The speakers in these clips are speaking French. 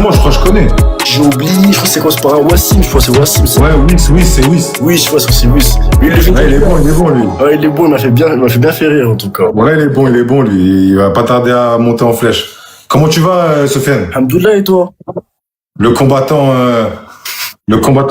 comment? Je crois que je connais. J'ai oublié, je crois que c'est quoi, c'est pas un Wassim, je crois que c'est Wassim. Ouais, Wiss, c'est Wiss. Oui, je crois que c'est Wiss. Ouais, il est bon, lui. Ouais, il est bon, il m'a fait bien fait rire, en tout cas. Ouais, il est bon, lui. Il va pas tarder à monter en flèche. Comment tu vas, Sofiane? Alhamdoulilah, et toi? Le combattant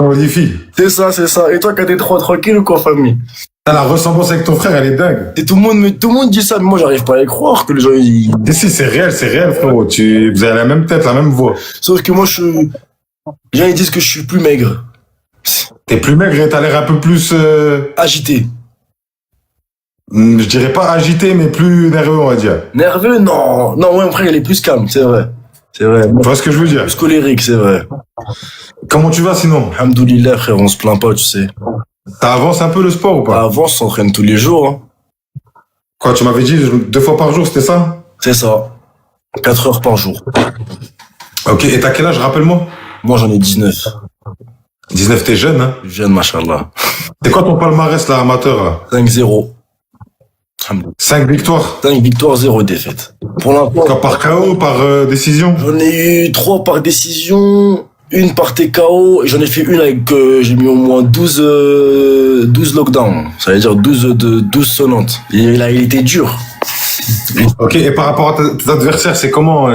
Olivier. C'est ça. Et toi, quand t'es trop tranquille ou quoi, famille? La ressemblance avec ton frère, elle est dingue. Et tout le monde dit ça, mais moi, j'arrive pas à y croire que les gens, ils... Si, c'est réel, frérot. Vous avez la même tête, la même voix. Sauf que moi, les gens, ils disent que je suis plus maigre. T'es plus maigre et t'as l'air un peu plus... Agité. Je dirais pas agité, mais plus nerveux, on va dire. Nerveux? Non, ouais, mon frère, il est plus calme, c'est vrai. Tu vois ce que je veux dire? Plus colérique, c'est vrai. Comment tu vas, sinon? Alhamdoulilah, frère, on se plaint pas, tu sais. Ça avance un peu le sport ou pas? Avant, on s'entraîne tous les jours, hein. Quoi, tu m'avais dit 2 fois par jour, c'était ça? C'est ça. 4 heures par jour. Ok, et t'as quel âge, rappelle-moi? Moi, j'en ai 19. 19, t'es jeune, hein? Je viens de machallah. C'est quoi ton palmarès, là, amateur, là? 5-0. 5 victoires? 5 victoires, 0 défaite. Pour l'instant. Quoi, par KO, par décision? J'en ai eu 3 par décision, 1 par TKO, et j'en ai fait une avec, j'ai mis au moins 12 lockdowns. Ça veut dire 12 sonnantes. Et il était dur. Ok, et par rapport à tes adversaires, c'est comment,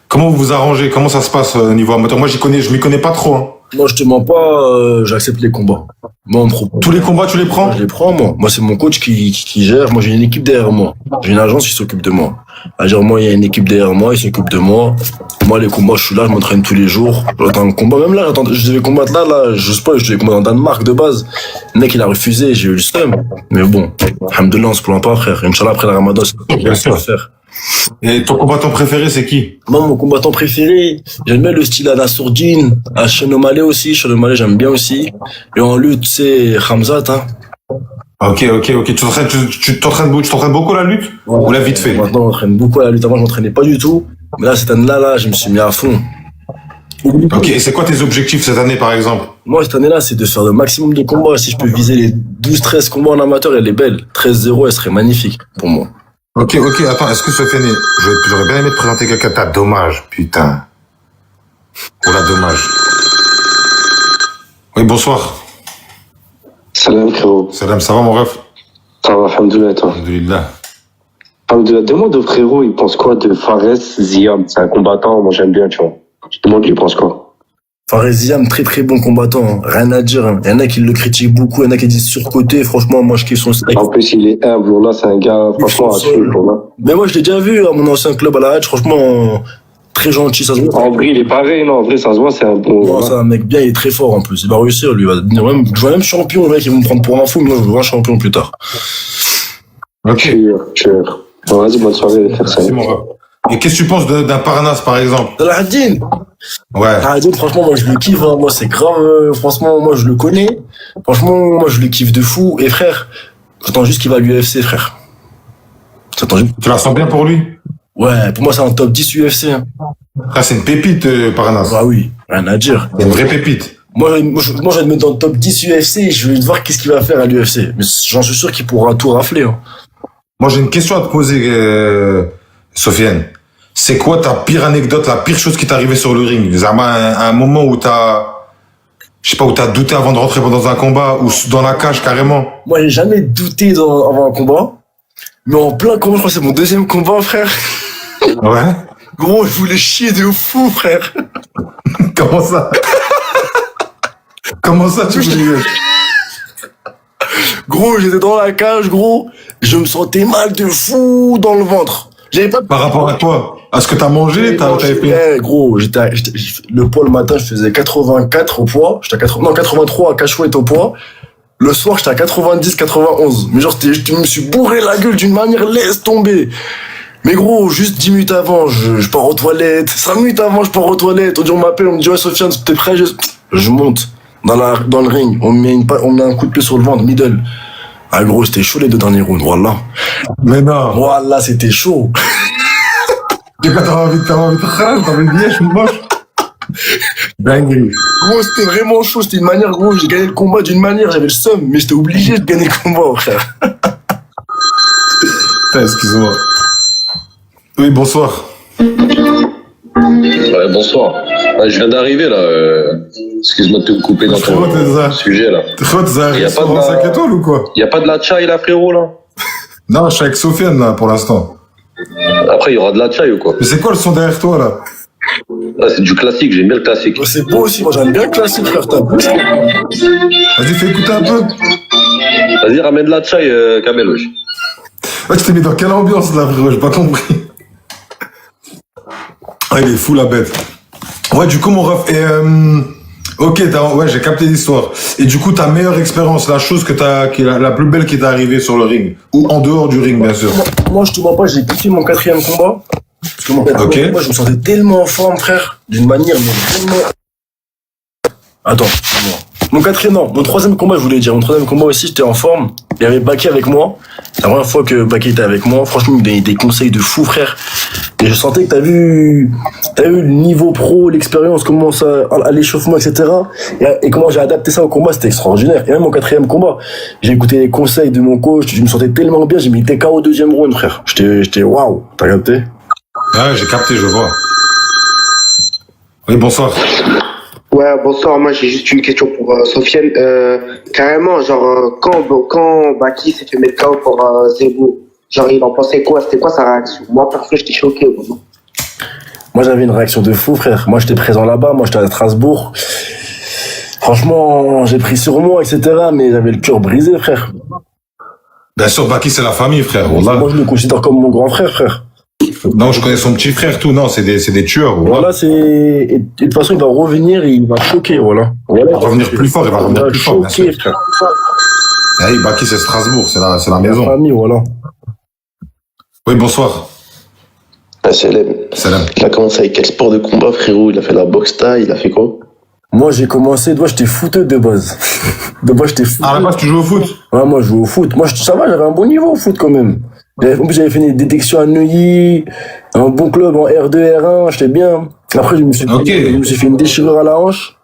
comment vous vous arrangez? Comment ça se passe au niveau amateur? Moi, je m'y connais pas trop, hein. Moi, je te mens pas, j'accepte les combats. Moi, on me propose. Tous les combats, tu les prends? Moi, je les prends, moi. Moi, c'est mon coach qui gère. Moi, j'ai une équipe derrière moi. J'ai une agence qui s'occupe de moi. C'est-à-dire, moi, il y a une équipe derrière moi, il s'occupe de moi. Moi, les combats, je suis là, je m'entraîne tous les jours. J'attends un combat. Même là, je devais combattre là, je devais combattre en Danemark de base. Le mec, il a refusé, j'ai eu le seum. Mais bon, alhamdoulilah, on se plaint pas, frère. Inch'Allah, après la Ramadan, c'est bien sûr à faire. Et ton combattant préféré, c'est qui? Moi, mon combattant préféré, j'aime bien le style à Nassourdine, à Chenomale aussi. Chenomale, j'aime bien aussi. Et en lutte, c'est Khamzat, hein. Ok. Tu t'entraînes beaucoup à la lutte? Ouais. Ou la vite fait? Maintenant, on m'entraîne beaucoup à la lutte. Avant, je m'entraînais pas du tout. Mais là, cette année-là, je me suis mis à fond. Ok, et c'est quoi tes objectifs cette année, par exemple? Moi, cette année-là, c'est de faire le maximum de combats. Si je peux viser les 12-13 combats en amateur, elle est belle. 13-0, elle serait magnifique pour moi. Ok, attends, est-ce que Sofiane, j'aurais bien aimé te présenter quelqu'un, t'as dommage, putain. Oh la dommage. Oui, bonsoir. Salam, frérot. Salam, ça va mon ref? Ça va, alhamdoulilah, toi. Alhamdoulilah. Alhamdoulilah, demande au frérot, il pense quoi de Fares Ziam? C'est un combattant, moi j'aime bien, tu vois. Je demande, il pense quoi? Fares Ziam, très très bon combattant, hein. Rien à dire, hein. Il y en a qui le critiquent beaucoup, il y en a qui disent surcoté. Franchement, moi je kiffe son style. En plus, il est humble, là, c'est un gars, franchement, à suivre, là. Mais moi, je l'ai déjà vu à mon ancien club à la Hadj, franchement, très gentil, ça se voit. En vrai, il est pareil, non, en vrai, ça se voit, c'est un bon. Non, c'est un mec bien, il est très fort en plus. Il va réussir, lui. Il va devenir même, je vois même champion, le mec, ils vont me prendre pour un fou, mais moi, je veux voir champion plus tard. Ok. Sûr. Bon, vas-y, bonne soirée, faire ça. C'est mon ref. Et qu'est-ce que tu penses d'un Parnasse, par exemple? Salah ad-Din. Ouais. Salah ad-Din, franchement, moi, je le kiffe, hein. Moi, c'est grave, franchement, moi, je le connais. Franchement, moi, je le kiffe de fou. Et frère, j'attends juste qu'il va à l'UFC, frère. J'attends juste. Tu la sens bien pour lui? Ouais, pour moi, c'est un top 10 UFC, hein. Ah, c'est une pépite, Parnasse. Bah oui, rien à dire. C'est une vraie pépite. Moi, je vais le mettre dans le top 10 UFC et je vais voir qu'est-ce qu'il va faire à l'UFC. Mais j'en suis sûr qu'il pourra tout rafler, hein. Moi, j'ai une question à te poser, Sofiane. C'est quoi ta pire anecdote, la pire chose qui t'est arrivée sur le ring? Un moment où je sais pas, où t'as douté avant de rentrer dans un combat, ou dans la cage, carrément? Moi, j'ai jamais douté avant un combat. Mais en plein combat, je crois que c'est mon deuxième combat, frère. Ouais? Gros, je voulais chier de fou, frère. Comment ça? Comment ça, tu voulais? Gros, j'étais dans la cage, gros. Je me sentais mal de fou dans le ventre. J'avais pas... Par rapport à quoi? À ce que t'as mangé? T'avais fait... Ouais, gros, le poids le matin, je faisais 84 au poids. J'étais à 83 à cachouette au poids. Le soir, j'étais à 90, 91. Mais genre, je me suis bourré la gueule d'une manière, laisse tomber. Mais gros, juste 10 minutes avant, je pars aux toilettes. 5 minutes avant, je pars aux toilettes. On m'appelle, on me dit, ouais, Sofiane, t'es prêt? Je monte dans le ring. On me met un coup de pied sur le ventre, middle. Ah, gros, c'était chaud les 2 derniers rounds, voilà. Mais non. Voilà, c'était chaud. Et quand t'avais envie de crâne, t'avais dit, je me moche. Dinguerie. Gros, c'était vraiment chaud, c'était une manière, gros, j'ai gagné le combat d'une manière, j'avais le seum, mais j'étais obligé de gagner le combat, frère. Putain, excuse-moi. Oui, bonsoir. Ouais, bonsoir. Ah, je viens d'arriver là. Excuse-moi de te couper dans Frérot, t'es ton ça. sujet là. Frérot, t'es un Y a pas de restaurant la- 5 étoiles ou quoi? Y a pas de la chai là, frérot là. Non, je suis avec Sofiane, là, pour l'instant. Après, il y aura de la chai ou quoi? Mais c'est quoi le son derrière toi, là? Ah, c'est du classique, j'aime bien le classique. C'est beau aussi, moi j'aime bien le classique, frère. T'as vu ça? Vas-y, fais écouter un peu. Vas-y, ramène de la chai, Kamel, wesh. Ouais, tu t'es mis dans quelle ambiance, là, frérot? J'ai pas compris. Ah, il est fou, la bête. Ouais, du coup, mon ref, ok, ouais, j'ai capté l'histoire. Et du coup, ta meilleure expérience, la chose qui est la plus belle qui t'est arrivée sur le ring. Ou en dehors du ring, bien sûr. Moi, je te mens pas, j'ai kiffé mon 4e combat. Parce que mon 4e combat, je me sentais tellement en forme, frère. D'une manière, mais tellement. Attends, excuse-moi. Mon 4e, non. Mon 3e combat, je voulais dire. Mon 3e combat aussi, j'étais en forme. Il y avait Baki avec moi. La première fois que Baki était avec moi, franchement, il me donnait des conseils de fou, frère. Et je sentais que t'as vu le niveau pro, l'expérience, comment ça, à l'échauffement, etc. Et comment j'ai adapté ça au combat, c'était extraordinaire. Et même mon 4e combat, j'ai écouté les conseils de mon coach, je me sentais tellement bien, j'ai mis TK au 2e round, frère. J'étais waouh, t'as capté? Ouais, j'ai capté, je vois. Oui, bonsoir. Ouais, bonsoir. Moi, j'ai juste une question pour Sofiane. Carrément, genre, quand Baki s'est fait mettre KO pour Zebo, genre, il en pensait quoi? C'était quoi sa réaction? Moi, perso, j'étais choqué, vraiment. Moi, j'avais une réaction de fou, frère. Moi, j'étais présent là-bas, moi, j'étais à Strasbourg. Franchement, j'ai pris sur moi, etc., mais j'avais le cœur brisé, frère. Bien sûr, Baki, c'est la famille, frère. Wallah. Moi, je le considère comme mon grand frère, frère. Non, je connais son petit frère, tout. Non, c'est des tueurs. Wallah. Voilà, et de toute façon, il va revenir et il va choquer, voilà. Il va revenir plus fort, il va revenir plus fort, bien sûr. choquer, frère. Hey, Baki, c'est Strasbourg, c'est la La maison. famille, voilà. Oui, bonsoir. Salam. Salam. Il a commencé avec quel sport de combat, frérot? Il a fait la boxe taille, il a fait quoi? Moi, j'ai commencé, moi, j'étais footeux de base. De base, j'étais footeux. Ah, à la base, tu joues au foot? Ouais, moi, je jouais au foot. Moi, ça va, j'avais un bon niveau au foot quand même. En plus, j'avais fait une détection à Neuilly, un bon club en R2, R1, j'étais bien. Après, je me suis fait une déchirure à la hanche.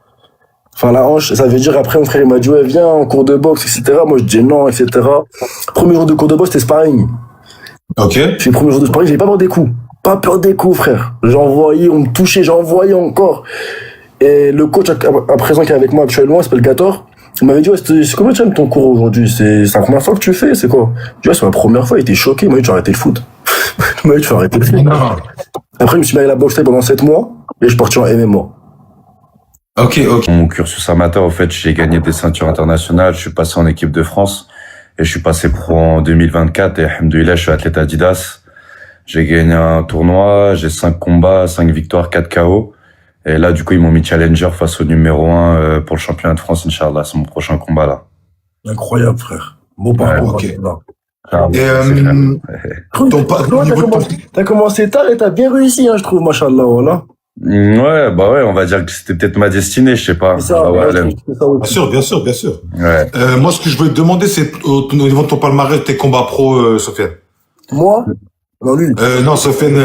Enfin, la hanche, ça veut dire, après, mon frère, il m'a dit, ouais, viens en cours de boxe, etc. Moi, je dis non, etc. Premier jour de cours de boxe, c'était sparring. Ok. J'ai le premier jour de sparring, j'avais pas peur des coups. Pas peur des coups, frère. J'envoyais, on me touchait, j'envoyais encore. Et le coach à présent qui est avec moi actuellement, il s'appelle Gator. Il m'avait dit, ouais, c'est combien tu aimes ton cours aujourd'hui? C'est la première fois que tu fais, c'est quoi? Je dis, ouais, c'est la première fois, il était choqué. Il m'a dit, tu vas arrêter le foot. Il m'a dit, tu vas arrêter le foot. Après, je me suis mis à la boxe thaï pendant 7 mois, et je suis parti en MMA. Ok. Mon cursus amateur, au fait, j'ai gagné des ceintures internationales, je suis passé en équipe de France, et je suis passé pro en 2024, et alhamdoulilah, je suis athlète Adidas. J'ai gagné un tournoi, j'ai 5 combats, 5 victoires, 4 KO. Et là, du coup, ils m'ont mis challenger face au numéro 1 pour le championnat de France, Inch'Allah. C'est mon prochain combat, là. Incroyable, frère. Beau parcours. ok. Là. Et T'as commencé tard et t'as bien réussi, hein, je trouve, machallah, voilà. Ouais, bah ouais, on va dire que c'était peut-être ma destinée, je sais pas. C'est ça, Ah ouais, ouais, Alain. c'est ça aussi. Bien sûr. Ouais. Moi, ce que je voulais te demander, c'est au niveau de ton palmarès, tes combats pro, Sofiane. Moi? Non, lui. Non, Sofiane.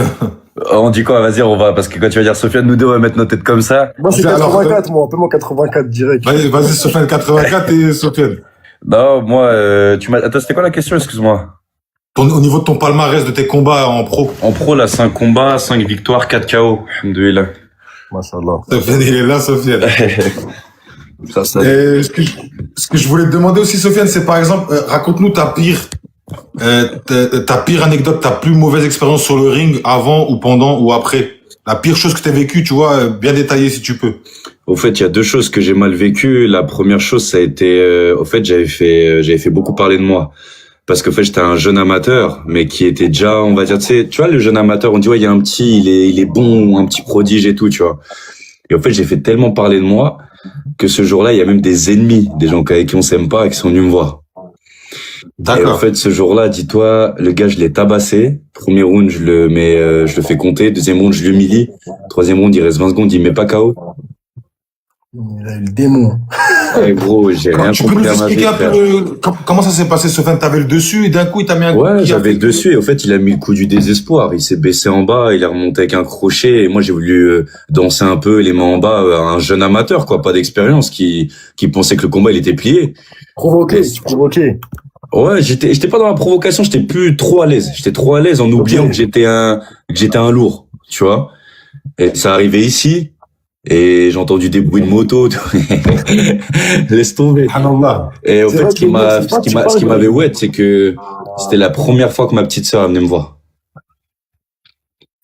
On dit quoi? Vas-y, on va, parce que quand tu vas dire Sofiane, nous deux, on va mettre nos têtes comme ça. Moi, c'est Alors, 84, moi. Appelle-moi 84 direct. Vas-y, Sofiane 84 et Sofiane. Non, moi, attends, c'était quoi la question? Excuse-moi. Au niveau de ton palmarès de tes combats en pro. En pro, là, 5 combats, 5 victoires, 4 KO. Alhamdoulilah. Machallah. Sofiane, il est là, Sofiane. Ça. Et ce que je voulais te demander aussi, Sofiane, c'est par exemple, raconte-nous ta pire anecdote, ta plus mauvaise expérience sur le ring, avant ou pendant ou après. La pire chose que t'as vécue, tu vois, bien détaillée si tu peux. Au fait, il y a deux choses que j'ai mal vécues. La première chose, ça a été, au fait, j'avais fait beaucoup parler de moi. Parce qu'en fait, j'étais un jeune amateur, mais qui était déjà, on va dire, tu vois, le jeune amateur, on dit, ouais, il y a un petit, il est bon, un petit prodige et tout, tu vois. Et en fait, j'ai fait tellement parler de moi que ce jour-là, il y a même des ennemis, des gens avec qui on s'aime pas, qui sont venus me voir. Et en fait, ce jour-là, dis-toi, le gars, je l'ai tabassé. Premier round, je le fais compter. Deuxième round, je l'humilie. Troisième round, il reste 20 secondes, il me met pas KO. Il a eu le démon. Ouais, gros, j'ai rien Tu peux nous compris à ma vie, expliquer un frère. peu comment ça s'est passé, Sofiane? T'avais le dessus et d'un coup, il t'a mis un coup. Ouais, qui a j'avais fait le que- dessus et au fait, il a mis le coup du désespoir. Il s'est baissé en bas, il est remonté avec un crochet et moi, j'ai voulu danser un peu les mains en bas à un jeune amateur, quoi, pas d'expérience, qui pensait que le combat, il était plié. Provoqué, tu provoquais. Ouais, j'étais pas dans la provocation, j'étais plus trop à l'aise. J'étais trop à l'aise en oubliant que j'étais un lourd, tu vois. Et ça arrivait ici. Et j'ai entendu des bruits de moto. Laisse tomber. Subhanallah. Et au C'est fait, vrai ce qui que le mec, m'a, c'est pas, tu ce parles qui de. m'avait ouais, c'est que c'était la première fois que ma petite sœur venait me voir.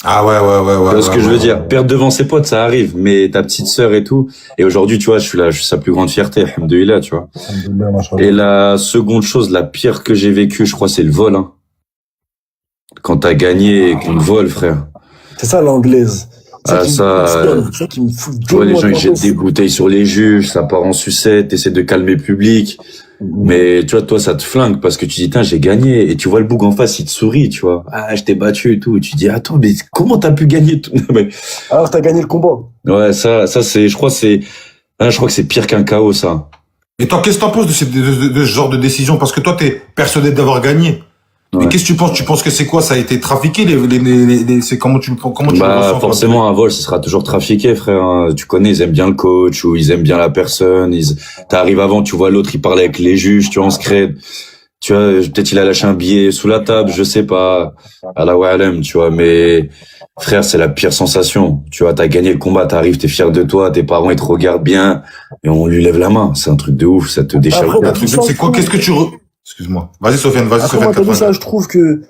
Ah ouais, Tu vois ce que je veux ouais. dire? Perdre devant ses potes, ça arrive, mais ta petite sœur et tout. Et aujourd'hui, tu vois, je suis sa plus grande fierté, alhamdoulilah, tu vois. Alhamdoulilah, machallah. Et la seconde chose, la pire que j'ai vécue, je crois, c'est le vol, hein. Quand t'as gagné et qu'on te vole, frère. C'est ça l'anglaise. C'est Ah, ça qui me fout tu vois, les de gens, ils moi. jettent des bouteilles sur les juges, ça part en sucette, t'essaies de calmer le public. Mais, tu vois, toi, ça te flingue parce que tu dis, tiens, j'ai gagné. Et tu vois le boug en face, il te sourit, tu vois. Ah, je t'ai battu et tout. Et tu dis, attends, mais comment t'as pu gagner tout? Mais, Alors, t'as gagné le combat. ouais, ça, je crois que c'est pire qu'un chaos, ça. Et toi, qu'est-ce que t'en penses de ce genre de décision? Parce que toi, t'es persuadé d'avoir gagné. Ouais. Mais qu'est-ce que tu penses? Tu penses que c'est quoi? Ça a été trafiqué? C'est comment tu le Bah, ressens? forcément, un vol, ce sera toujours trafiqué, frère, hein. Tu connais, ils aiment bien le coach ou ils aiment bien la personne. T'arrives avant, tu vois l'autre, il parle avec les juges, tu vois, on se crée. Tu vois, peut-être il a lâché un billet sous la table, je sais pas. Allah wa'alam, tu vois, mais frère, c'est la pire sensation. Tu vois, t'as gagné le combat, t'arrives, t'es fier de toi, tes parents, ils te regardent bien et on lui lève la main. C'est un truc de ouf, ça te déchire. Après, Un truc, c'est quoi? Qu'est-ce que Excuse-moi. Vas-y, Sofiane, vas-y, Après, Sofiane. moi, t'as vu ça, je trouve que.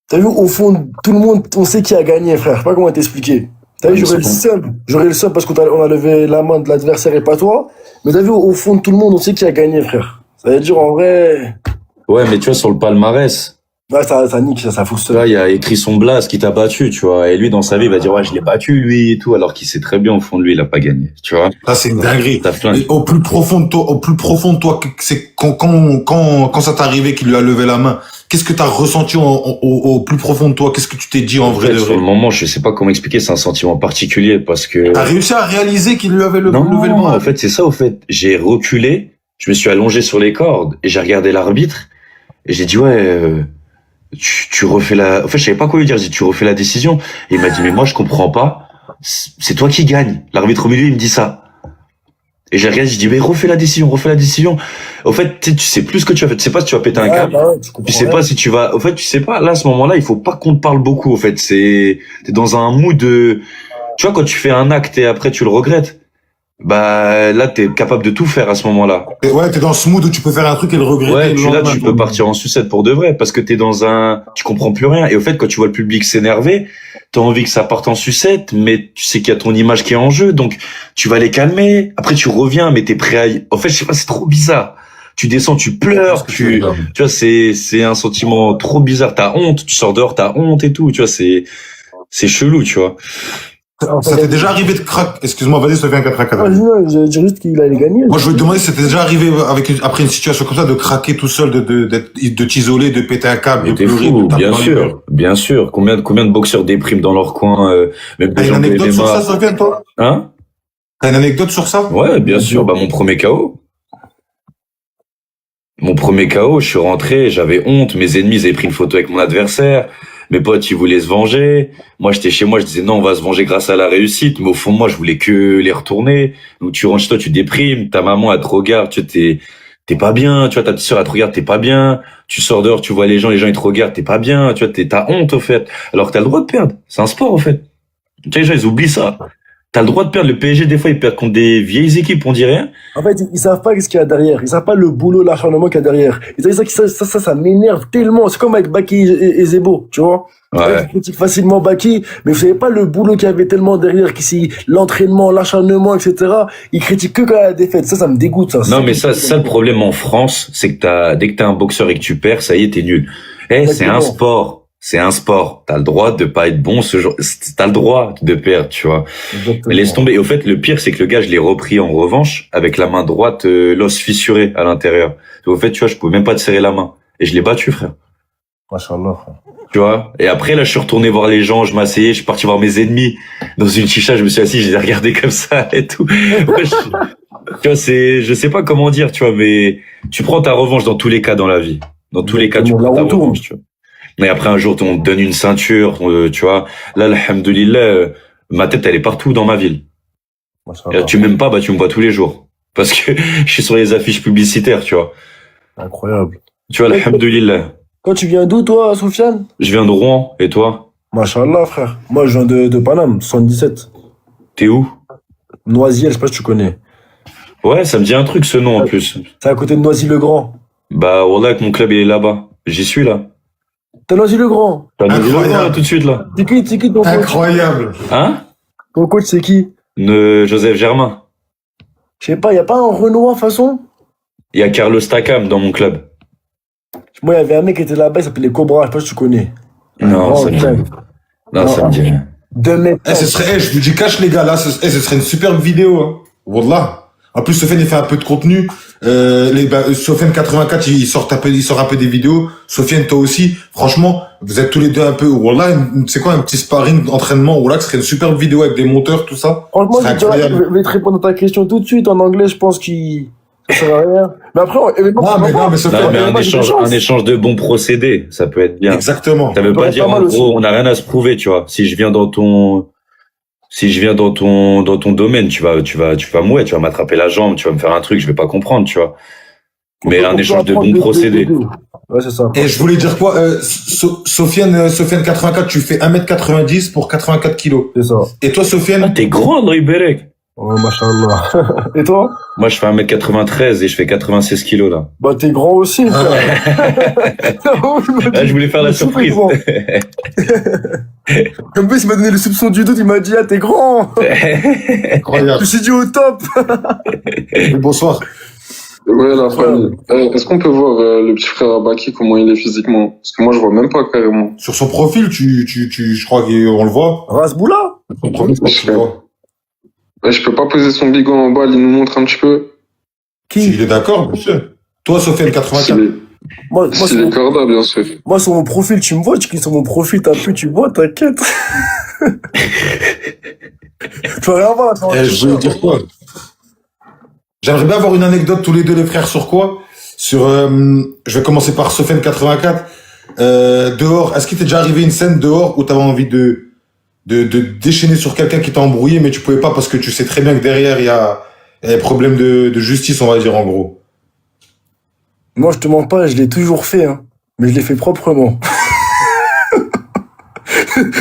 T'as vu, au fond, tout le monde, on sait qui a gagné, frère. Je sais pas comment t'expliquer. T'as vu, j'aurais le seum parce qu'on on a levé la main de l'adversaire et pas toi. Mais t'as vu, au fond de tout le monde, on sait qui a gagné, frère. Ça veut dire, en vrai. Ouais, mais tu vois, sur le palmarès, Ouais, ça nique, ça fout tu seul. vois, il y a écrit son blast qui t'a battu, tu vois. Et lui, dans sa vie, il va dire, ouais, je l'ai battu, lui, et tout, alors qu'il sait très bien, au fond de lui, il a pas gagné, tu vois. Ça, c'est une dinguerie. Ça flingue. Et au plus profond de toi, c'est quand ça t'est arrivé qu'il lui a levé la main, qu'est-ce que t'as ressenti au plus profond de toi? Qu'est-ce que tu t'es dit en En vrai fait, de sur vrai? le moment, je sais pas comment expliquer, c'est un sentiment particulier parce que... T'as réussi à réaliser qu'il lui avait levé le Non, bras? en fait, c'est ça, au fait. J'ai reculé, je me suis allongé sur les cordes et j'ai regardé l'arbitre et j'ai dit, ouais, tu refais la... En fait, je savais pas quoi lui dire, j'ai dit, tu refais la décision. Et il m'a dit, mais moi, je comprends pas. C'est toi qui gagne. L'arbitre au milieu, il me dit ça. Et j'ai regardé, j'ai dit, mais refais la décision, refais la décision. Au fait, tu sais plus ce que tu as fait. Tu sais pas si tu vas péter un câble. Bah ouais, tu comprends Tu sais rien. pas si tu vas, au fait, tu sais pas, là, à ce moment-là, il faut pas qu'on te parle beaucoup, au fait. T'es dans un mood de, tu vois, quand tu fais un acte et après tu le regrettes. Bah, là, t'es capable de tout faire à ce moment-là. Ouais, t'es dans ce mood où tu peux faire un truc et le regretter. Ouais, le là, lendemain. tu peux partir en sucette pour de vrai, parce que t'es dans tu comprends plus rien. Et au fait, quand tu vois le public s'énerver, t'as envie que ça parte en sucette, mais tu sais qu'il y a ton image qui est en jeu, donc tu vas les calmer. Après, tu reviens, mais t'es prêt à... En fait, je sais pas, c'est trop bizarre. Tu descends, tu pleures, tu vois, c'est un sentiment trop bizarre. T'as honte, tu sors dehors, t'as honte et tout, tu vois, c'est chelou, tu vois. Ça t'est déjà arrivé de craquer? Excuse-moi, vas-y, Sofiane, Ah, 4 non, je dis juste qu'il allait gagner. Moi, je veux te demander si c'était déjà arrivé après une situation comme ça de craquer tout seul, de t'isoler, de péter un câble, Mais de t'es pleurer, fou, de taper bien dans les sûr, murs. bien sûr. Combien de boxeurs dépriment dans leur coin, même T'as des une gens de anecdote sur ça, MMA. Sofiane, toi? Hein? T'as une anecdote sur ça? Ouais, bien sûr. Bah, mon premier KO. Mon premier KO, je suis rentré, j'avais honte, mes ennemis ils avaient pris une photo avec mon adversaire, mes potes ils voulaient se venger, moi j'étais chez moi, je disais non on va se venger grâce à la réussite, mais au fond de moi je voulais que les retourner, donc tu rentres chez toi, tu déprimes, ta maman elle te regarde, tu vois, t'es pas bien, tu vois, ta petite sœur elle te regarde, t'es pas bien, tu sors dehors, tu vois les gens ils te regardent, t'es pas bien, tu vois, t'as honte au fait, alors que t'as le droit de perdre, c'est un sport au fait, tu vois les gens ils oublient ça. T'as le droit de perdre. Le PSG, des fois, ils perdent contre des vieilles équipes, on dirait. En fait, ils savent pas ce qu'il y a derrière. Ils savent pas le boulot, l'acharnement qu'il y a derrière. Et ça m'énerve tellement. C'est comme avec Baki et Zebo, tu vois. Ouais. Ils critiquent facilement Baki, mais vous savez pas le boulot qu'il y avait tellement derrière, qu'ici, l'entraînement, l'acharnement, etc. Ils critiquent que quand il y a la défaite. Ça me dégoûte, ça. Non, mais ça, le problème en France, c'est que dès que t'es un boxeur et que tu perds, ça y est, t'es nul. C'est un Exactement. sport. C'est un sport. T'as le droit de pas être bon ce jour. T'as le droit de perdre, tu vois. Exactement. Mais laisse tomber. Et au fait, le pire, c'est que le gars, je l'ai repris en revanche avec la main droite, l'os fissuré à l'intérieur. Au fait, tu vois, je pouvais même pas te serrer la main. Et je l'ai battu, frère. Machallah, frère. Tu vois. Et après, là, je suis retourné voir les gens, je m'asseyais, je suis parti voir mes ennemis. Dans une chicha, je me suis assis, je les ai regardés comme ça et tout. Ouais, tu vois, je sais pas comment dire, tu vois, mais tu prends ta revanche dans tous les cas dans la vie. Dans tous les cas, tu prends ta revanche, tu vois. Mais après, un jour, on te donne une ceinture, tu vois. Là, alhamdoulilah, ma tête, elle est partout dans ma ville. Machallah. Tu m'aimes pas, bah, tu me vois tous les jours. Parce que je suis sur les affiches publicitaires, tu vois. Incroyable. Tu vois, alhamdoulilah. Toi, tu viens d'où, toi, Soufiane? Je viens de Rouen, et toi? Machallah, frère. Moi, je viens de Paname, 77. T'es où? Noisy, je sais pas si tu connais. Ouais, ça me dit un truc ce nom en plus. C'est à côté de Noisy-le-Grand. Bah, voilà que mon club il est là-bas. J'y suis là. T'as Noisy-le-Grand. T'as Noisy-le-Grand, Incroyable. là, tout de suite là. C'est qui ton coach? Incroyable. Hein? Ton coach, c'est qui? Joseph Germain. Je sais pas, y a pas un Renoir, de façon? Il y a Carlos Takam dans mon club. Moi, il y avait un mec qui était là-bas, il s'appelait Cobra, je sais pas si tu connais. Non, Oh, ça me dit, putain. non, ça me dit rien. 2 mètres. Ce serait, je vous dis, cache les gars, là, ce serait une superbe vidéo, hein. Wallah. En plus, Sofiane, il fait un peu de contenu. Sofiane 84, il sort un peu des vidéos. Sofiane, toi aussi. Franchement, vous êtes tous les deux un peu, Wallah, c'est quoi, un petit sparring, entraînement, Wallah, ce serait une superbe vidéo avec des monteurs, tout ça. Franchement, Ce serait incroyable. je vais te répondre à ta question tout de suite en anglais, je pense qu'il ça sert à rien. Mais après, Non, mais Sofiane, Non, mais moi, j'ai des un chances. échange de bons procédés, ça peut être bien. exactement. Ça veut pas Ouais, dire, pas mal en aussi. gros, on n'a rien à se prouver, tu vois. Si je viens dans ton domaine, tu vas mourir, tu vas m'attraper la jambe, tu vas me faire un truc, je vais pas comprendre, tu vois. Mais un On peut échange de apprendre bons procédés. deux. Ouais, c'est ça. Et je voulais dire quoi, Sofiane 84, tu fais 1m90 pour 84 kilos. C'est ça. Et toi, Ah, Sofiane? t'es grand, André Berek. Ouais, machallah. Et toi? Moi, je fais 1m93 et je fais 96 kilos, là. Bah, t'es grand aussi, frère. Ah, je voulais faire la surprise. Comme plus, il m'a donné le soupçon du doute, il m'a dit, ah, t'es grand. Je Incroyable. me suis dit au top. Bonsoir. Ouais, la famille. Est-ce qu'on peut voir le petit frère Abaki, comment il est physiquement? Parce que moi, je vois même pas carrément. Sur son profil, je crois qu'on le voit. Rasboula. Son profil, je crois que tu le vois. Ouais, je peux pas poser son bigot en bas, il nous montre un petit peu. S'il est d'accord, bien sûr. Toi, Sofiane 84. S'il est corda, bien sûr. Moi, sur mon profil, tu me vois, tu cliques sur mon profil, t'as pu, tu vois, t'inquiète. Tu vas rien voir, là, Je voulais dire quoi? J'aimerais bien avoir une anecdote tous les deux, les frères, sur quoi? Sur, je vais commencer par Sofiane 84. Dehors, est-ce qu'il t'est déjà arrivé une scène dehors où t'avais envie de déchaîner sur quelqu'un qui t'a embrouillé, mais tu pouvais pas parce que tu sais très bien que derrière, il y a des problèmes de justice, on va dire, en gros. Moi, je te mens pas, je l'ai toujours fait, hein. Mais je l'ai fait proprement.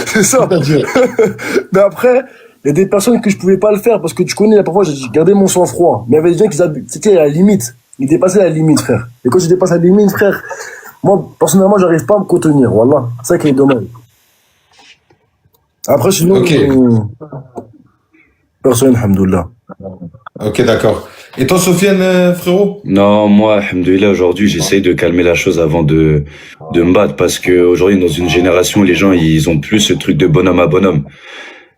C'est ça. C'est-à-dire, Mais après, il y a des personnes que je pouvais pas le faire parce que tu connais, parfois, j'ai gardé mon sang-froid. Mais il y avait des gens qui c'était à la limite. Ils dépassaient la limite, frère. Et quand je dépasse la limite, frère, moi, personnellement, j'arrive pas à me contenir, voilà. C'est ça qui est dommage. Après, sinon, Ok. Personne, alhamdoulilah. ok, d'accord. Et toi, Sofiane, frérot? Non, moi, alhamdoulilah, aujourd'hui, j'essaye de calmer la chose avant de me battre parce que aujourd'hui, dans une génération, les gens, ils ont plus ce truc de bonhomme à bonhomme.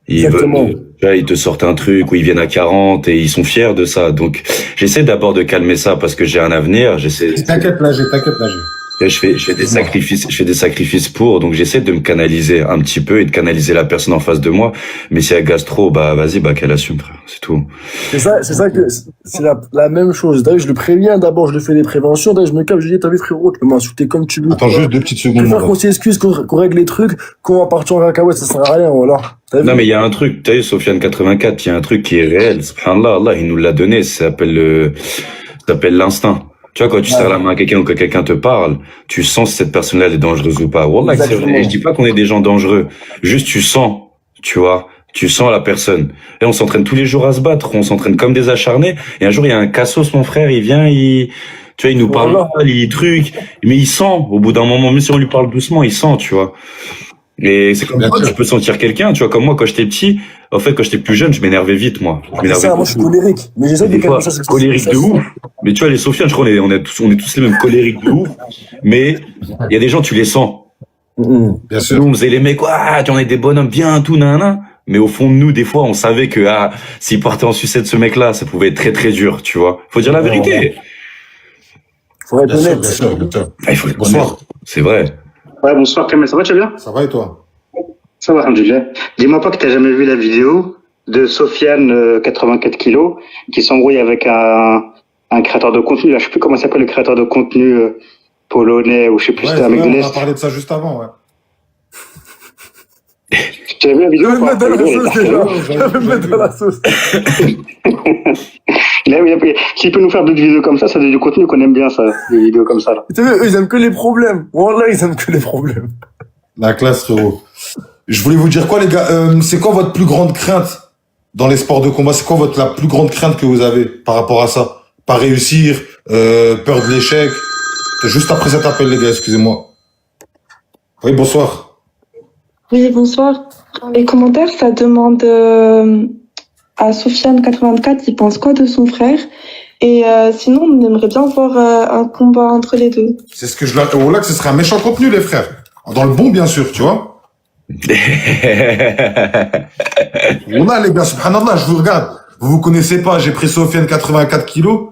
Ils Exactement. veulent, là, ils te sortent un truc où ils viennent à 40 et ils sont fiers de ça. Donc, j'essaie d'abord de calmer ça parce que j'ai un avenir. T'inquiète, là, Je fais des sacrifices pour, donc j'essaie de me canaliser un petit peu et de canaliser la personne en face de moi. Mais si elle gasse trop, bah, vas-y, bah, qu'elle assume, frère. C'est tout. C'est ça que, c'est la même chose. D'ailleurs, je le préviens, d'abord, je le fais des préventions, d'ailleurs, je me calme, je dis, t'as vu, frérot, tu peux m'insulter comme tu veux. Attends juste 2 petites Je secondes. préfère mon qu'on gars. s'excuse, qu'on règle les trucs, qu'on va partir en cacahuète, ça sert à rien, voilà. T'as vu? Non, mais il y a un truc, t'as vu, Sofiane 84, il y a un truc qui est réel. Subhanallah, Allah, il nous l'a donné, ça s'appelle l'instinct. Tu vois, quand tu serres la main à quelqu'un ou que quelqu'un te parle, tu sens si cette personne-là, elle est dangereuse ou pas. Wallah, c'est Exactement. vrai. Et je dis pas qu'on est des gens dangereux. Juste, tu sens, tu vois. Tu sens la personne. Et on s'entraîne tous les jours à se battre. On s'entraîne comme des acharnés. Et un jour, il y a un cassos, mon frère, il vient, tu vois, il nous parle Voilà. mal, il truc. Mais il sent, au bout d'un moment, même si on lui parle doucement, il sent, tu vois. Et c'est comme Bien ça, sûr. tu peux sentir quelqu'un, tu vois, comme moi, quand j'étais petit, en fait, quand j'étais plus jeune, je m'énervais vite, moi. Je C'est m'énervais ça, moi, je suis beaucoup. colérique. Mais j'essaie de Des fois, calmer ça, c'est colérique de ouf. Mais tu vois, les Sofiane, je crois, on est tous les mêmes colériques de ouf. Mais il y a des gens, tu les sens. Bien Nous, sûr. on faisait les mecs, tu en es des bonhommes bien, tout, nan. Mais au fond de nous, des fois, on savait que, s'il partait en sucette, ce mec-là, ça pouvait être très, très dur, tu vois. Faut dire la vérité. Faut être Bien sûr, honnête. bien sûr, bien sûr. Il faut être Bonsoir. honnête. C'est vrai. Ouais, bonsoir Kamel, ça va, tu vas bien? Ça va et toi? Ça va, alhamdoulilah. Dis-moi pas que t'as jamais vu la vidéo de Sofiane, 84 kilos, qui s'embrouille avec un créateur de contenu, là, je sais plus comment s'appelle le créateur de contenu polonais, ou je sais plus, Ouais, c'était un mec de on a l'Est. parlé de ça juste avant, ouais. Tu as vu la vidéo? Je vais me ou pas? mettre dans la Elle est sauce, parfaite. déjà. Je vais me mettre dans la sauce. Là, oui, s'il peut nous faire d'autres vidéos comme ça c'est du contenu qu'on aime bien, ça, des vidéos comme ça, là. Tu sais, eux, ils aiment que les problèmes. Wallah, ils aiment que les problèmes. La classe, frérot. Je voulais vous dire quoi, les gars? C'est quoi votre plus grande crainte dans les sports de combat? C'est quoi la plus grande crainte que vous avez par rapport à ça? Pas réussir, peur de l'échec. Juste après cet appel, les gars, excusez-moi. Oui, bonsoir. Oui, bonsoir. Dans les commentaires, ça demande à Sofiane84, il pense quoi de son frère? Et sinon, on aimerait bien voir un combat entre les deux. C'est ce que je leur... Oh là, que ce serait un méchant contenu, les frères. Dans le bon, bien sûr, tu vois. On a, les gars, subhanallah, je vous regarde. Vous connaissez pas, j'ai pris Sofiane 84 kilos.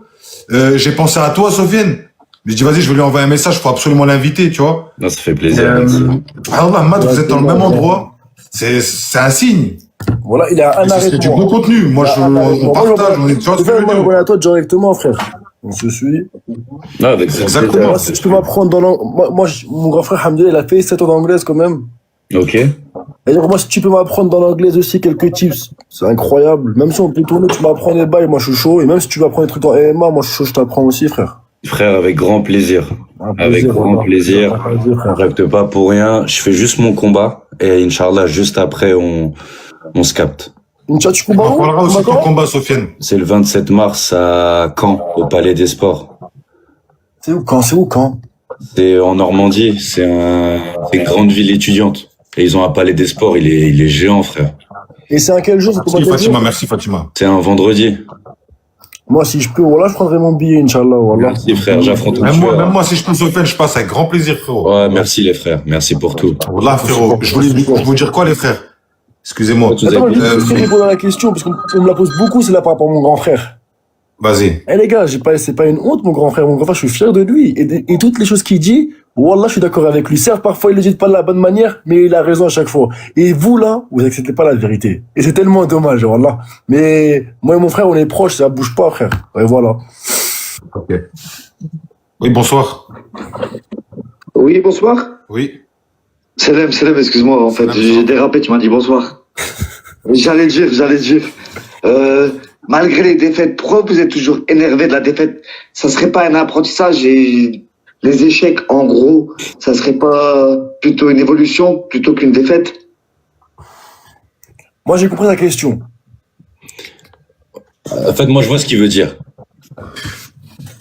J'ai pensé à toi, Sofiane. Je dis, vas-y, je vais lui envoyer un message, faut absolument l'inviter, tu vois. Non, ça fait plaisir. Subhanallah, Matt, vous êtes dans le même endroit. C'est un signe. Voilà, il a un arrêt C'est du bon contenu. Moi, on partage, on est, tu vois ce que je veux dire. Moi, à toi directement, frère. On se suit. Non, avec Exactement. Moi, si tu peux m'apprendre dans l'anglais, mon grand frère, Hamdoulilah, il a fait 7 ans d'anglaise quand même. Ok. Et donc, moi, si tu peux m'apprendre dans l'anglaise aussi quelques tips, c'est incroyable. Même si on peut tourner, tu m'apprends des bails, moi, je suis chaud. Et même si tu veux apprendre des trucs en MMA, moi, je suis chaud, je t'apprends aussi, frère. Frère, avec grand plaisir. Un Avec grand voilà. plaisir. Un plaisir, On frère. rêve pas pour rien. Je fais juste mon combat. Et Inch'Allah, juste après, on se capte. Tu combats On où? parlera aussi de ton Comment? combat, Sofiane. C'est le 27 mars à Caen, au Palais des Sports. C'est où quand? C'est en Normandie. C'est une grande ville étudiante. Et ils ont un Palais des Sports. Il est géant, frère. Et c'est à quel jour? C'est Merci, Fatima, merci, Fatima. C'est un vendredi. Moi, si je peux, voilà, je prendrai mon billet, Inch'Allah, voilà. Merci, frère. J'affronte Même moi, si je peux, Sofiane, je passe avec grand plaisir, frérot. Ouais, merci, les frères. Merci pour tout. Wallah, frérot. Je voulais vous dire quoi, les frères? Excusez-moi. Vous Attends, avez- je vais répondre à la question, parce qu'on me la pose beaucoup, c'est là par rapport à mon grand frère. Vas-y. Eh les gars, c'est pas une honte, mon grand frère. Mon grand frère, je suis fier de lui. Et toutes les choses qu'il dit, wallah, je suis d'accord avec lui. Certes, parfois, il le dit pas de la bonne manière, mais il a raison à chaque fois. Et vous, là, vous acceptez pas la vérité. Et c'est tellement dommage, wallah. Mais moi et mon frère, on est proches, ça bouge pas, frère. Et voilà. Ok. Oui, bonsoir. Oui, bonsoir. Oui. Salam, excuse-moi, en fait, Salam. j'ai dérapé, tu m'as dit bonsoir. J'allais dire. Malgré les défaites, pourquoi vous êtes toujours énervé de la défaite? Ça serait pas un apprentissage et les échecs, en gros, ça serait pas plutôt une évolution plutôt qu'une défaite? Moi, j'ai compris la question. En fait, moi, je vois ce qu'il veut dire.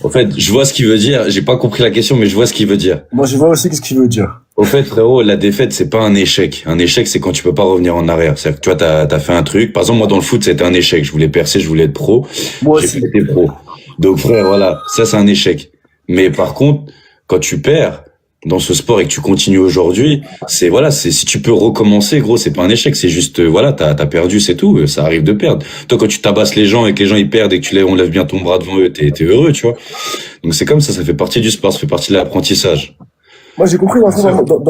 En fait, je vois ce qu'il veut dire. J'ai pas compris la question, mais je vois ce qu'il veut dire. Moi, je vois aussi qu'est-ce qu'il veut dire. Au fait, frérot, la défaite, c'est pas un échec. Un échec, c'est quand tu peux pas revenir en arrière. C'est-à-dire que tu vois, t'as fait un truc. Par exemple, moi, dans le foot, c'était un échec. Je voulais percer, je voulais être pro. Moi J'ai aussi. pas été pro. Donc, frère, voilà. Ça, c'est un échec. Mais par contre, quand tu perds dans ce sport et que tu continues aujourd'hui, si tu peux recommencer, gros, c'est pas un échec. C'est juste, voilà, t'as perdu, c'est tout. Ça arrive de perdre. Toi, quand tu tabasses les gens et que les gens, ils perdent et que on lève bien ton bras devant eux, t'es heureux, tu vois. Donc, c'est comme ça fait partie du sport, ça fait partie de l'apprentissage. Moi, j'ai compris dans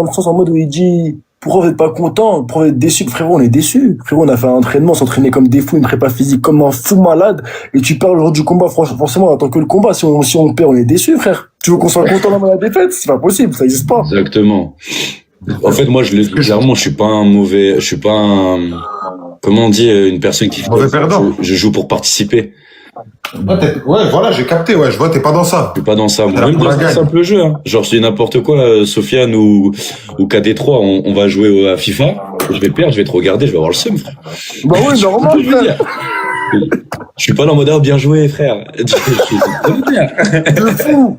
le sens en mode où il dit, pourquoi vous n'êtes pas content? Pourquoi vous êtes déçus? Frérot, on est déçus. Frérot, on a fait un entraînement, s'entraîner comme des fous, une prépa physique comme un fou malade, et tu perds le jour du combat, forcément, en tant que le combat, si on perd, on est déçus, frère. Tu veux qu'on soit content dans la défaite? C'est pas possible, ça n'existe pas. Exactement. En fait, moi, je le dis clairement, je suis pas comment on dit, une personne qui Mauvais perdant. Je joue pour participer. Ouais, voilà, j'ai capté, ouais, je vois, t'es pas dans ça. Je suis pas dans ça. Alors, Même pour dans la un gagne. simple jeu, hein. Genre, je dis n'importe quoi, Sofiane ou KD3, on va jouer à FIFA. Je vais perdre, je vais te regarder, je vais avoir le seum, frère. Bah oui, normal, Je veux frère. dire. Je suis pas dans le mode, bien joué, frère. Je veux dire. De fou.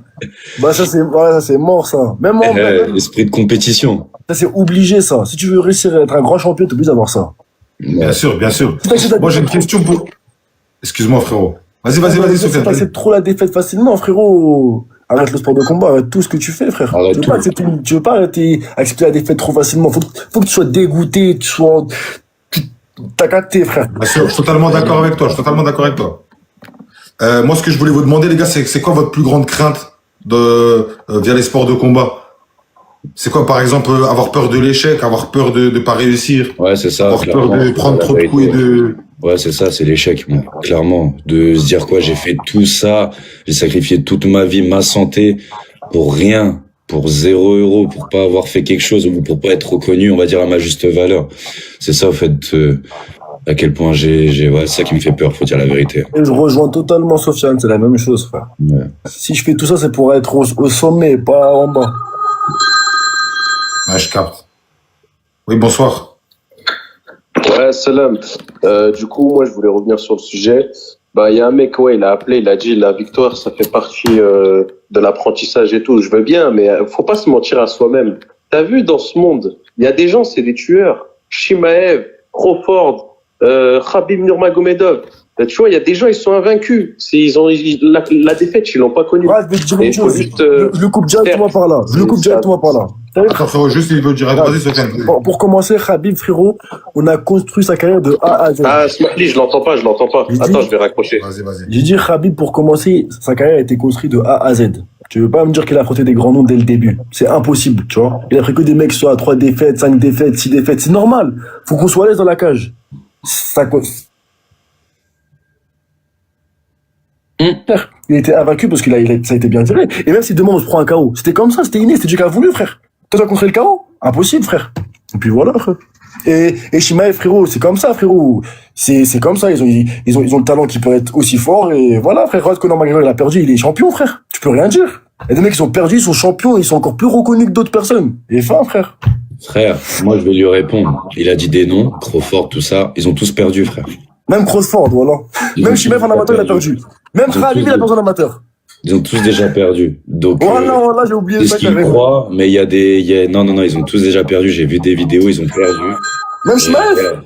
Bah, ça, c'est mort, ça. Même moi, Esprit de compétition. ça, c'est obligé, ça. Si tu veux réussir à être un grand champion, t'es obligé d'avoir ça. Bien sûr, bien sûr. Si t'acceptes la Moi, j'ai une défaite, question pour... Excuse-moi, frérot. Vas-y, si Sofiane. vas-y. t'acceptes trop la défaite facilement, frérot. Arrête le sport de combat, arrête tout ce que tu fais, frère. Arrête Tu veux tout. pas tu veux pas accepter la défaite trop facilement. Faut que tu sois dégoûté, t'as capté, frère. Bien sûr, je suis totalement d'accord avec toi, moi, ce que je voulais vous demander, les gars, c'est quoi votre plus grande crainte via les sports de combat? C'est quoi, par exemple, avoir peur de l'échec, avoir peur de pas réussir, Ouais, c'est ça. avoir peur clairement. de prendre La trop de coups et vérité. de... Ouais, c'est ça, c'est l'échec, moi. Clairement. De se dire quoi, j'ai fait tout ça, j'ai sacrifié toute ma vie, ma santé, pour rien, pour 0 €, pour pas avoir fait quelque chose, ou pour pas être reconnu, on va dire, à ma juste valeur. C'est ça, au fait, à quel point ouais, c'est ça qui me fait peur, faut dire la vérité. Et je rejoins totalement Sofiane, c'est la même chose, frère. Ouais. Si je fais tout ça, c'est pour être au sommet, pas en bas. Ouais, je capte. Oui, bonsoir. Ouais, salam. Du coup, moi, je voulais revenir sur le sujet. Bah, il y a un mec, ouais, il a appelé, il a dit la victoire, ça fait partie de l'apprentissage et tout. Je veux bien, mais faut pas se mentir à soi-même. T'as vu dans ce monde, il y a des gens, c'est des tueurs. Chimaev, Crawford, Khabib Nurmagomedov. Tu vois, il y a des gens, ils sont invaincus. La défaite, ils l'ont pas connue. Ouais, je vais te dire Et une il faut chose. juste, Je le coupe directement par là. Je le coupe directement par là. Attends, frérot, juste, il veut dire, vas-y, Sofiane. Pour commencer, Khabib, frérot, on a construit sa carrière de A à Z. Ah, Smartly, je l'entends pas. Attends, je vais raccrocher. Vas-y. J'ai dit Khabib, pour commencer, sa carrière a été construite de A à Z. Tu veux pas me dire qu'il a affronté des grands noms dès le début. C'est impossible, tu vois. Il a pris que des mecs qui sont à 3 défaites, 5 défaites, 6 défaites. C'est normal. Faut qu'on soit à l'aise dans la cage. Il était invaincu parce ça a été bien tiré. Et même si demain on se prend un KO, c'était comme ça, c'était inné, c'était Dieu qui a voulu, frère. Toi, tu as contré le KO? Impossible, frère. Et puis voilà, frère. Et Shimaev, frérot, c'est comme ça, frérot. C'est comme ça, ils ont le talent qui peut être aussi fort, et voilà, frère. Regarde Conor McGregor, il a perdu, il est champion, frère. Tu peux rien dire. Il y a des mecs qui sont perdus, ils sont champions, ils sont encore plus reconnus que d'autres personnes. Et fin, frère. Frère, moi je vais lui répondre. Il a dit des noms, Crawford, tout ça. Ils ont tous perdu, frère. Même Crawford, voilà. Même Shimaev en amateur, il a perdu. Même Khabib, il a perdu en amateur. Ils ont tous déjà perdu. Donc, voilà, j'ai oublié c'est ça ce qu'ils carrément. croient, mais non, ils ont tous déjà perdu. J'ai vu des vidéos, ils ont perdu. Même Shimaev.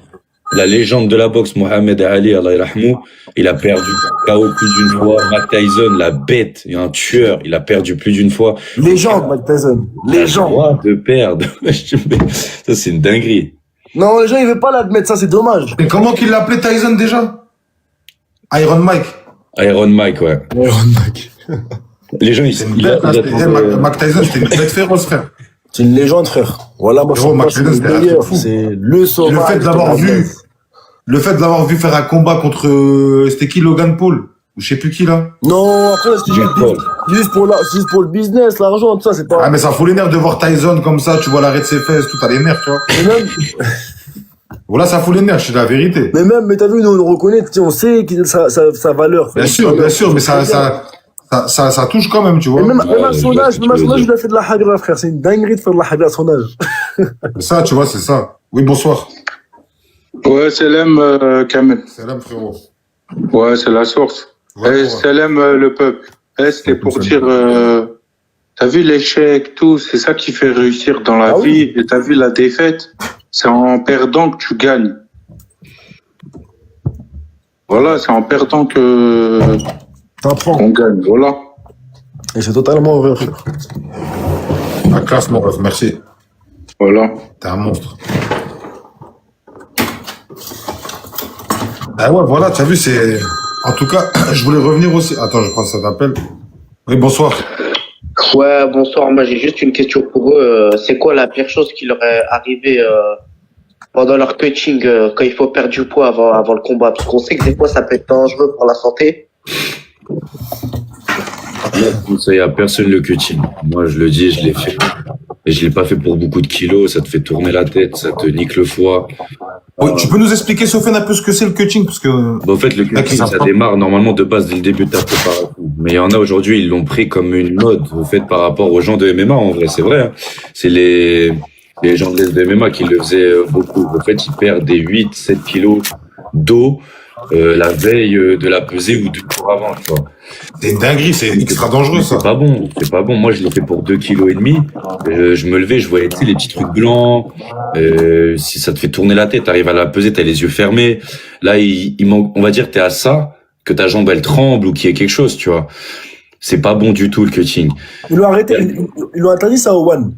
La légende de la boxe, Mohamed Ali, Allah yarhamou, il a perdu KO plus d'une fois. Mike Tyson, la bête, un tueur, il a perdu plus d'une fois. Légende, Mike Tyson. Légende. Droit de perdre. Ça, c'est une dinguerie. Non, les gens, ils veulent pas l'admettre, ça, c'est dommage. Mais comment qu'il l'appelait Tyson déjà? Iron Mike. Iron Mike, ouais. Iron Mike. Les gens, Mike Tyson, c'était une bête féroce, frère. C'est une légende, frère. Voilà, moi, c'est le meilleur. C'est le sauvage. Le fait de l'avoir vu faire un combat contre, c'était qui, Logan Paul? Ou je sais plus qui, là? Non, après, c'est juste pour le business, l'argent, tout ça, c'est pas... Ah, mais ça fout les nerfs de voir Tyson comme ça, tu vois l'arrêt de ses fesses, tout, t'as les nerfs, tu vois. Et même... Voilà, ça fout les nerfs, c'est la vérité. Mais t'as vu, nous, on le reconnaît, on sait sa valeur. Bien sûr, mais ça touche quand même, tu vois. Et même à son âge, il a fait de la hagra, frère. C'est une dinguerie de faire de la hagra à son âge. Ça, tu vois, c'est ça. Oui, bonsoir. Ouais, Salam Kamel. Salam, frérot. Ouais, c'est la source. Ouais, Salam le peuple. C'était pour dire, t'as vu l'échec, tout, c'est ça qui fait réussir dans la vie. Et t'as vu la défaite, c'est en perdant que tu gagnes. Voilà, c'est en perdant qu'on gagne, voilà. Et c'est totalement vrai, frère. La classe, mon ref, merci. Voilà. T'es un monstre. Ah ouais, voilà, t'as vu, c'est... En tout cas, je voulais revenir aussi... Attends, je prends ça d'appel. Oui, bonsoir. Ouais, bonsoir. Moi, j'ai juste une question pour eux. C'est quoi la pire chose qui leur est arrivée pendant leur coaching quand il faut perdre du poids avant le combat? Parce qu'on sait que des fois, ça peut être dangereux pour la santé. Je conseille à personne le cutting. Moi, je le dis, je l'ai fait. Et je l'ai pas fait pour beaucoup de kilos. Ça te fait tourner la tête, ça te nique le foie. Oui, tu peux nous expliquer, Sofiane, un peu ce que c'est le cutting, parce que... En fait, le cutting, ça démarre normalement de base dès le début de ta préparation. Mais il y en a aujourd'hui, ils l'ont pris comme une mode, au fait, par rapport aux gens de MMA, en vrai, c'est vrai. Hein. C'est les gens de MMA qui le faisaient beaucoup. En fait, ils perdent des 8, 7 kilos d'eau la veille de la pesée ou 2 jours avant, tu vois. C'est une dinguerie, c'est extra dangereux, ça. C'est pas bon. Moi, je l'ai fait pour 2,5 kg. Je me levais, je voyais, tu sais, les petits trucs blancs. Si ça te fait tourner la tête, t'arrives à la peser, t'as les yeux fermés. Là, il manque, on va dire que t'es à ça, que ta jambe, elle tremble ou qu'il y ait quelque chose, tu vois. C'est pas bon du tout, le cutting. Ils l'ont arrêté, ils l'ont interdit ça au One.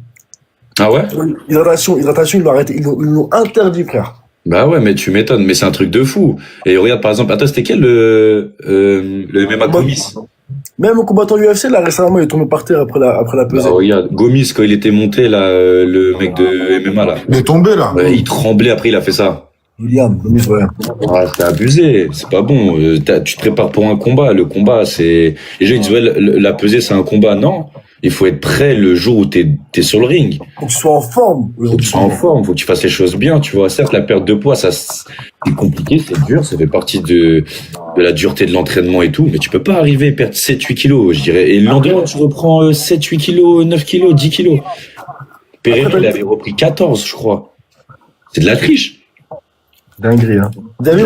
Ah ouais? Hydratation, ils l'ont arrêté, ils l'ont interdit, frère. Bah ouais, mais tu m'étonnes, mais c'est un truc de fou. Et regarde, par exemple, attends, c'était quel le MMA Gomis? Même au combattant UFC, là, récemment, il est tombé par terre après la pesée. Bah, regarde, Gomis, quand il était monté, là, le mec de MMA, là. Il est tombé, là. Ouais, il tremblait, après, il a fait ça. William, Gomis, ouais. Ah, c'est abusé, c'est pas bon. Tu te prépares pour un combat, le combat, c'est... Les gens, ils disent, ouais, la pesée, c'est un combat. Non, il faut être prêt le jour où t'es sur le ring. Faut que tu sois en forme. Faut que tu sois en forme, faut que tu fasses les choses bien, tu vois. Certes, la perte de poids, ça, c'est compliqué, c'est dur, ça fait partie de la dureté de l'entraînement et tout, mais tu peux pas arriver à perdre 7-8 kilos, je dirais. Et le lendemain, tu reprends 7-8 kilos, 9 kilos, 10 kilos. Pereira, il avait repris 14, je crois. C'est de la triche. Dinguerie, hein. T'as vu,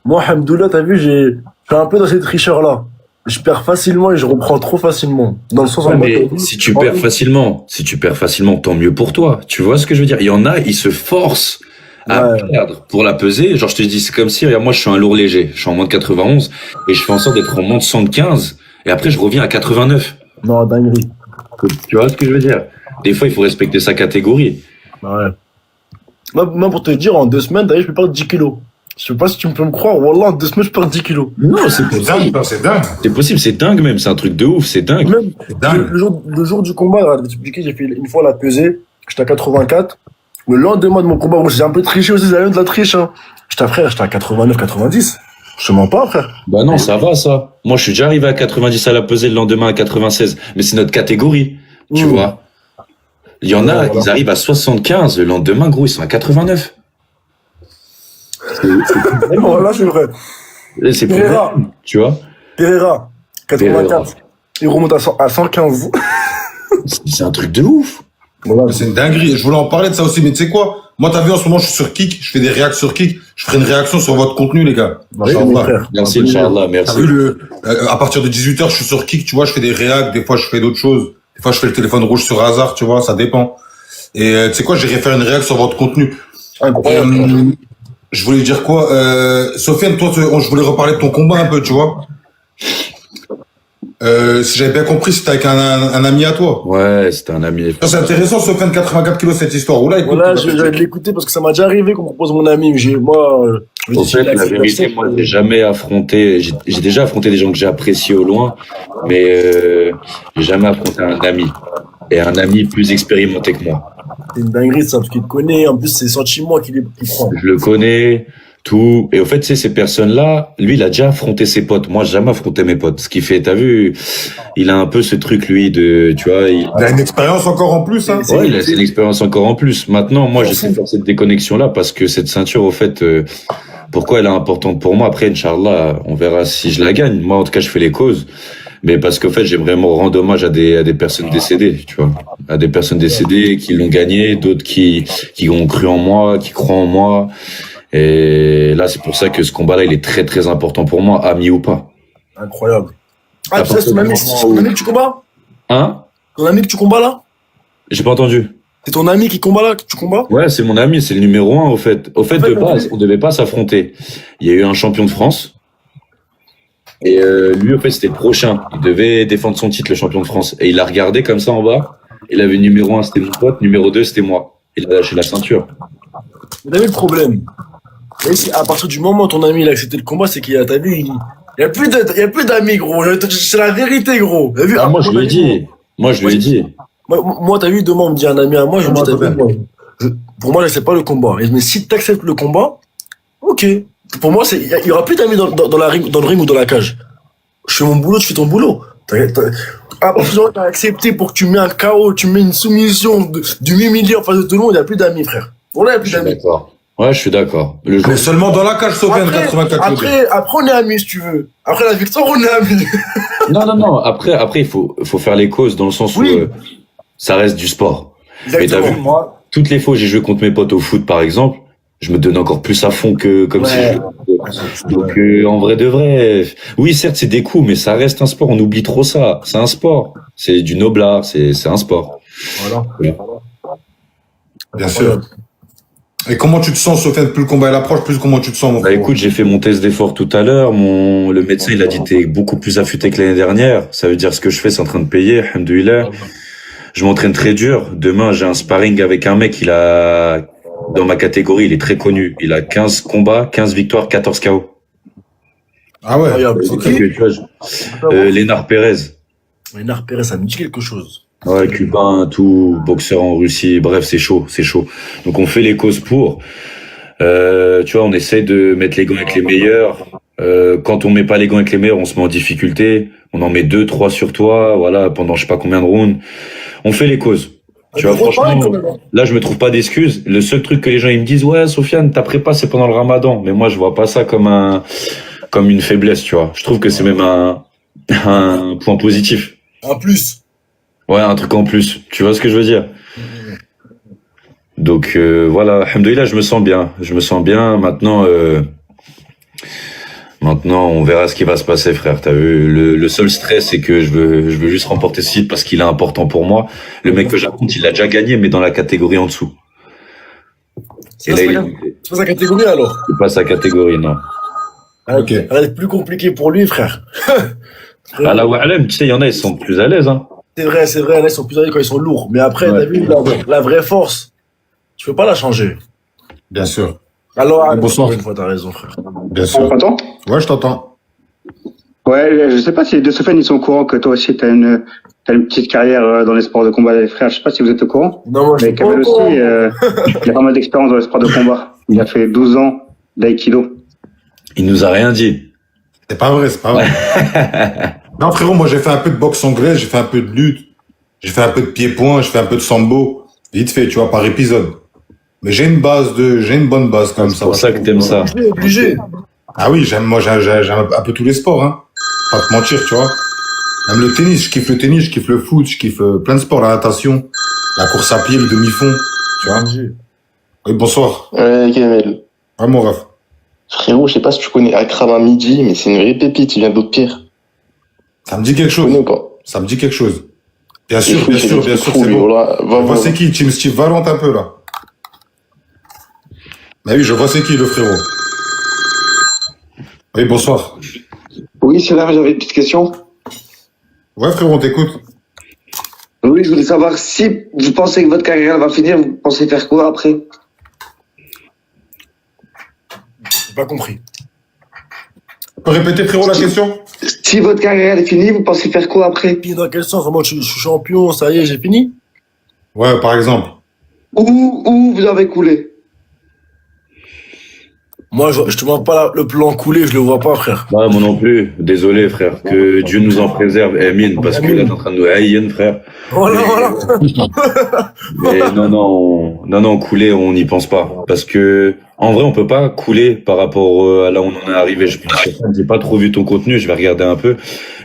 moi, Hamdoullah, t'as vu, je suis un peu dans ces tricheurs-là. Je perds facilement et je reprends trop facilement. Dans le sens où Ouais, mais si tu perds facilement, tant mieux pour toi. Tu vois ce que je veux dire? Il y en a, ils se forcent à perdre pour la peser. Genre, je te dis, c'est comme si, regarde, moi, je suis un lourd léger. Je suis en moins de 91 et je fais en sorte d'être en moins de 75 et après, je reviens à 89. Non, dinguerie. Tu vois ce que je veux dire? Des fois, il faut respecter sa catégorie. Ouais. Moi, pour te dire, en 2 semaines, d'ailleurs, je peux perdre 10 kilos. Je sais pas si tu peux me croire. Wallah, en 2 semaines, je perds 10 kilos. Non, c'est dingue, c'est dingue. C'est possible, c'est dingue même. C'est un truc de ouf, c'est dingue. Même le jour du combat, là, je vais t'expliquer, j'ai fait une fois la pesée. J'étais à 84. Le lendemain de mon combat, moi, j'ai un peu triché aussi, j'ai eu de la triche, hein. J'étais à 89, 90. Je te mens pas, frère. Bah non, ça va, ça. Moi, je suis déjà arrivé à 90 à la pesée, le lendemain à 96. Mais c'est notre catégorie. Tu vois? Il y en a, ils arrivent à 75. Le lendemain, gros, ils sont à 89. Voilà, c'est vrai. C'est Pereira, tu vois? Pereira, 84. Il remonte à 115. C'est un truc de ouf. Voilà. C'est une dinguerie. Je voulais en parler de ça aussi, mais tu sais quoi? Moi, t'as vu, en ce moment, je suis sur Kik. Je fais des réactions sur Kik. Je ferai une réaction sur votre contenu, les gars. Merci, Inch'Allah, merci. T'as vu à partir de 18h, je suis sur Kik, tu vois, je fais des réacts. Des fois, je fais d'autres choses. Des fois, je fais le téléphone rouge sur hasard, tu vois, ça dépend. Et tu sais quoi, j'irai faire une réaction sur votre contenu. Je voulais dire quoi? Sofiane, toi, je voulais reparler de ton combat un peu, tu vois. Si j'avais bien compris, c'était avec un ami à toi. Ouais, c'était un ami. C'est intéressant, Sofiane, 84 kilos, cette histoire. Oula, écoute. Voilà, je vais l'écouter parce que ça m'a déjà arrivé qu'on me propose mon ami. En fait, la vérité, moi, j'ai jamais affronté, j'ai déjà affronté des gens que j'ai appréciés au loin, mais j'ai jamais affronté un ami. Et un ami plus expérimenté que moi. C'est une dinguerie, ça, parce qu'il te connaît. En plus, c'est les sentiments qu'il prend. Je le connais, tout. Et au fait, tu sais, ces personnes-là, lui, il a déjà affronté ses potes. Moi, j'ai jamais affronté mes potes. Ce qui fait, t'as vu, il a un peu ce truc, lui, de, tu vois. Il a une expérience encore en plus, hein. Ouais, il a une expérience encore en plus. Maintenant, moi, j'essaie de faire cette déconnexion-là parce que cette ceinture, au fait, pourquoi elle est importante pour moi? Après, Inch'Allah, on verra si je la gagne. Moi, en tout cas, je fais les causes. Mais parce qu'en fait, j'ai vraiment rendre hommage à des personnes décédées, tu vois. À des personnes décédées qui l'ont gagné, d'autres qui ont cru en moi, qui croient en moi. Et là, c'est pour ça que ce combat-là, il est très, très important pour moi, ami ou pas. Incroyable. Ah, tu sais, c'est ton ami que tu combats? Hein? Ton ami que tu combats là? J'ai pas entendu. C'est ton ami qui combat là, que tu combats? Ouais, c'est mon ami, c'est le numéro 1, au fait. Au fait, de base, on devait pas s'affronter. Il y a eu un champion de France. Et lui, en fait, c'était le prochain. Il devait défendre son titre, le champion de France. Et il a regardé comme ça en bas. Il avait numéro 1, c'était mon pote. Numéro 2, c'était moi. Il a lâché la ceinture. Vous avez le problème. Et à partir du moment où ton ami il a accepté le combat, c'est qu'il a, t'as vu, il y a plus d'amis, gros. C'est la vérité, gros. Vu, moi, je lui ai dit. Moi, je lui ai dit. Moi, t'as vu, demain, on me dit un ami à moi, je me dis, pour moi, c'est pas le combat. Mais si t'acceptes le combat, ok. Pour moi, il y aura plus d'amis dans le ring ou dans la cage. Je fais mon boulot, tu fais ton boulot. À partir du moment où t'as accepté pour que tu mets un KO, tu mets une soumission du mi-milieu en face de tout le monde, il n'y a plus d'amis, frère. Voilà, il n'y a plus d'amis. D'accord. Ouais, je suis d'accord. Mais seulement dans la cage, Sofiane, 84 après, on est amis, si tu veux. Après la victoire, on est amis. Non. Après, il faut faire les causes dans le sens où ça reste du sport. Exactement. Mais t'as vu, moi, toutes les fois que j'ai joué contre mes potes au foot, par exemple, je me donne encore plus à fond que comme si je... Donc, en vrai de vrai, oui, certes, c'est des coups, mais ça reste un sport. On oublie trop ça. C'est un sport. C'est du noblard. C'est un sport. Voilà. Bien sûr. Et comment tu te sens, Sofiane? Plus le combat approche, plus comment tu te sens, mon frère? Écoute, j'ai fait mon test d'effort tout à l'heure. Le médecin, il a dit t'es beaucoup plus affûté que l'année dernière. Ça veut dire ce que je fais, c'est en train de payer. Alhamdoulilah. Je m'entraîne très dur. Demain, j'ai un sparring avec un mec. Dans ma catégorie, il est très connu. Il a 15 combats, 15 victoires, 14 KO. Ah ouais. Lénard Pérez. Lénard Pérez, ça me dit quelque chose. Ouais, cubain, tout, boxeur en Russie. Bref, c'est chaud. Donc, on fait les causes pour. Tu vois, on essaie de mettre les gants avec les meilleurs. Quand on met pas les gants avec les meilleurs, on se met en difficulté. On en met 2, 3 sur toi. Voilà, pendant je sais pas combien de rounds. On fait les causes. Tu vois, franchement, là, je me trouve pas d'excuses. Le seul truc que les gens, ils me disent, ouais, Sofiane, ta prépa, c'est pendant le ramadan. Mais moi, je vois pas ça comme une faiblesse, tu vois. Je trouve que c'est même un point positif. En plus. Ouais, un truc en plus. Tu vois ce que je veux dire? Donc voilà, alhamdoulilah, je me sens bien. Maintenant, on verra ce qui va se passer, frère. T'as vu, le seul stress, c'est que je veux juste remporter ce titre parce qu'il est important pour moi. Le mec que j'affronte, il l'a déjà gagné, mais dans la catégorie en dessous. C'est pas sa catégorie alors? C'est pas sa catégorie, non. Ok. Ça va être plus compliqué pour lui, frère. Ah là, ouais, tu sais, il y en a, ils sont plus à l'aise, hein. C'est vrai, là, ils sont plus à l'aise quand ils sont lourds. Mais après, t'as vu, la vraie force, tu peux pas la changer. Bien sûr. Alors, bonsoir. Une fois, t'as raison, frère. Bien sûr. Tu m'entends? Ouais, je t'entends. Ouais, je sais pas si les deux Sofiane, ils sont au courant que toi aussi, t'as une petite carrière dans les sports de combat, les frères. Je sais pas si vous êtes au courant. Non, moi, je Mais suis pas Kamel au aussi, courant. il a pas mal d'expérience dans les sports de combat. Il a fait 12 ans d'aïkido. Il nous a rien dit. C'est pas vrai. Non, frérot, moi, j'ai fait un peu de boxe anglaise, j'ai fait un peu de lutte, j'ai fait un peu de pied-point, j'ai fait un peu de sambo. Vite fait, tu vois, par épisode. Mais j'ai une bonne base quand même. C'est pour ça que t'aimes ça. Obligé. Ah oui, j'aime un peu tous les sports, hein. Pas te mentir, tu vois. Même le tennis, je kiffe le tennis, je kiffe le foot, je kiffe plein de sports, la natation, la course à pied, le demi-fond, tu vois. Oui, bonsoir. Ouais, Kamel. Ouais, mon ref. Frérot, je sais pas si tu connais Akram à midi, mais c'est une vraie pépite, il vient d'autre pire. Ça me dit quelque chose. Tu connais ou pas? Ça me dit quelque chose. Bien sûr, Il fait des trucs fous, c'est lui, bon. voilà. Je vois c'est qui, Team Steve Valente un peu, là. Bah oui, je vois c'est qui, le frérot. Oui, bonsoir. Oui, c'est là, j'avais une petite question. Ouais, frérot, on t'écoute. Oui, je voulais savoir si vous pensez que votre carrière va finir, vous pensez faire quoi après? J'ai pas compris. Tu peux répéter, frérot, la question? Si votre carrière est finie, vous pensez faire quoi après? Dans quel sens? Moi, je suis champion, ça y est, j'ai fini? Ouais, par exemple. Où vous avez coulé? Moi, je te montre pas le plan coulé, je le vois pas, frère. Ouais, moi non plus. Désolé, frère. Que Dieu nous en préserve. Amin. Parce que là, t'es en train de nous haïr, frère. Voilà. Mais non, couler, on n'y pense pas. Parce que, en vrai, on peut pas couler par rapport à là où on en est arrivé. Je j'ai pas trop vu ton contenu, je vais regarder un peu.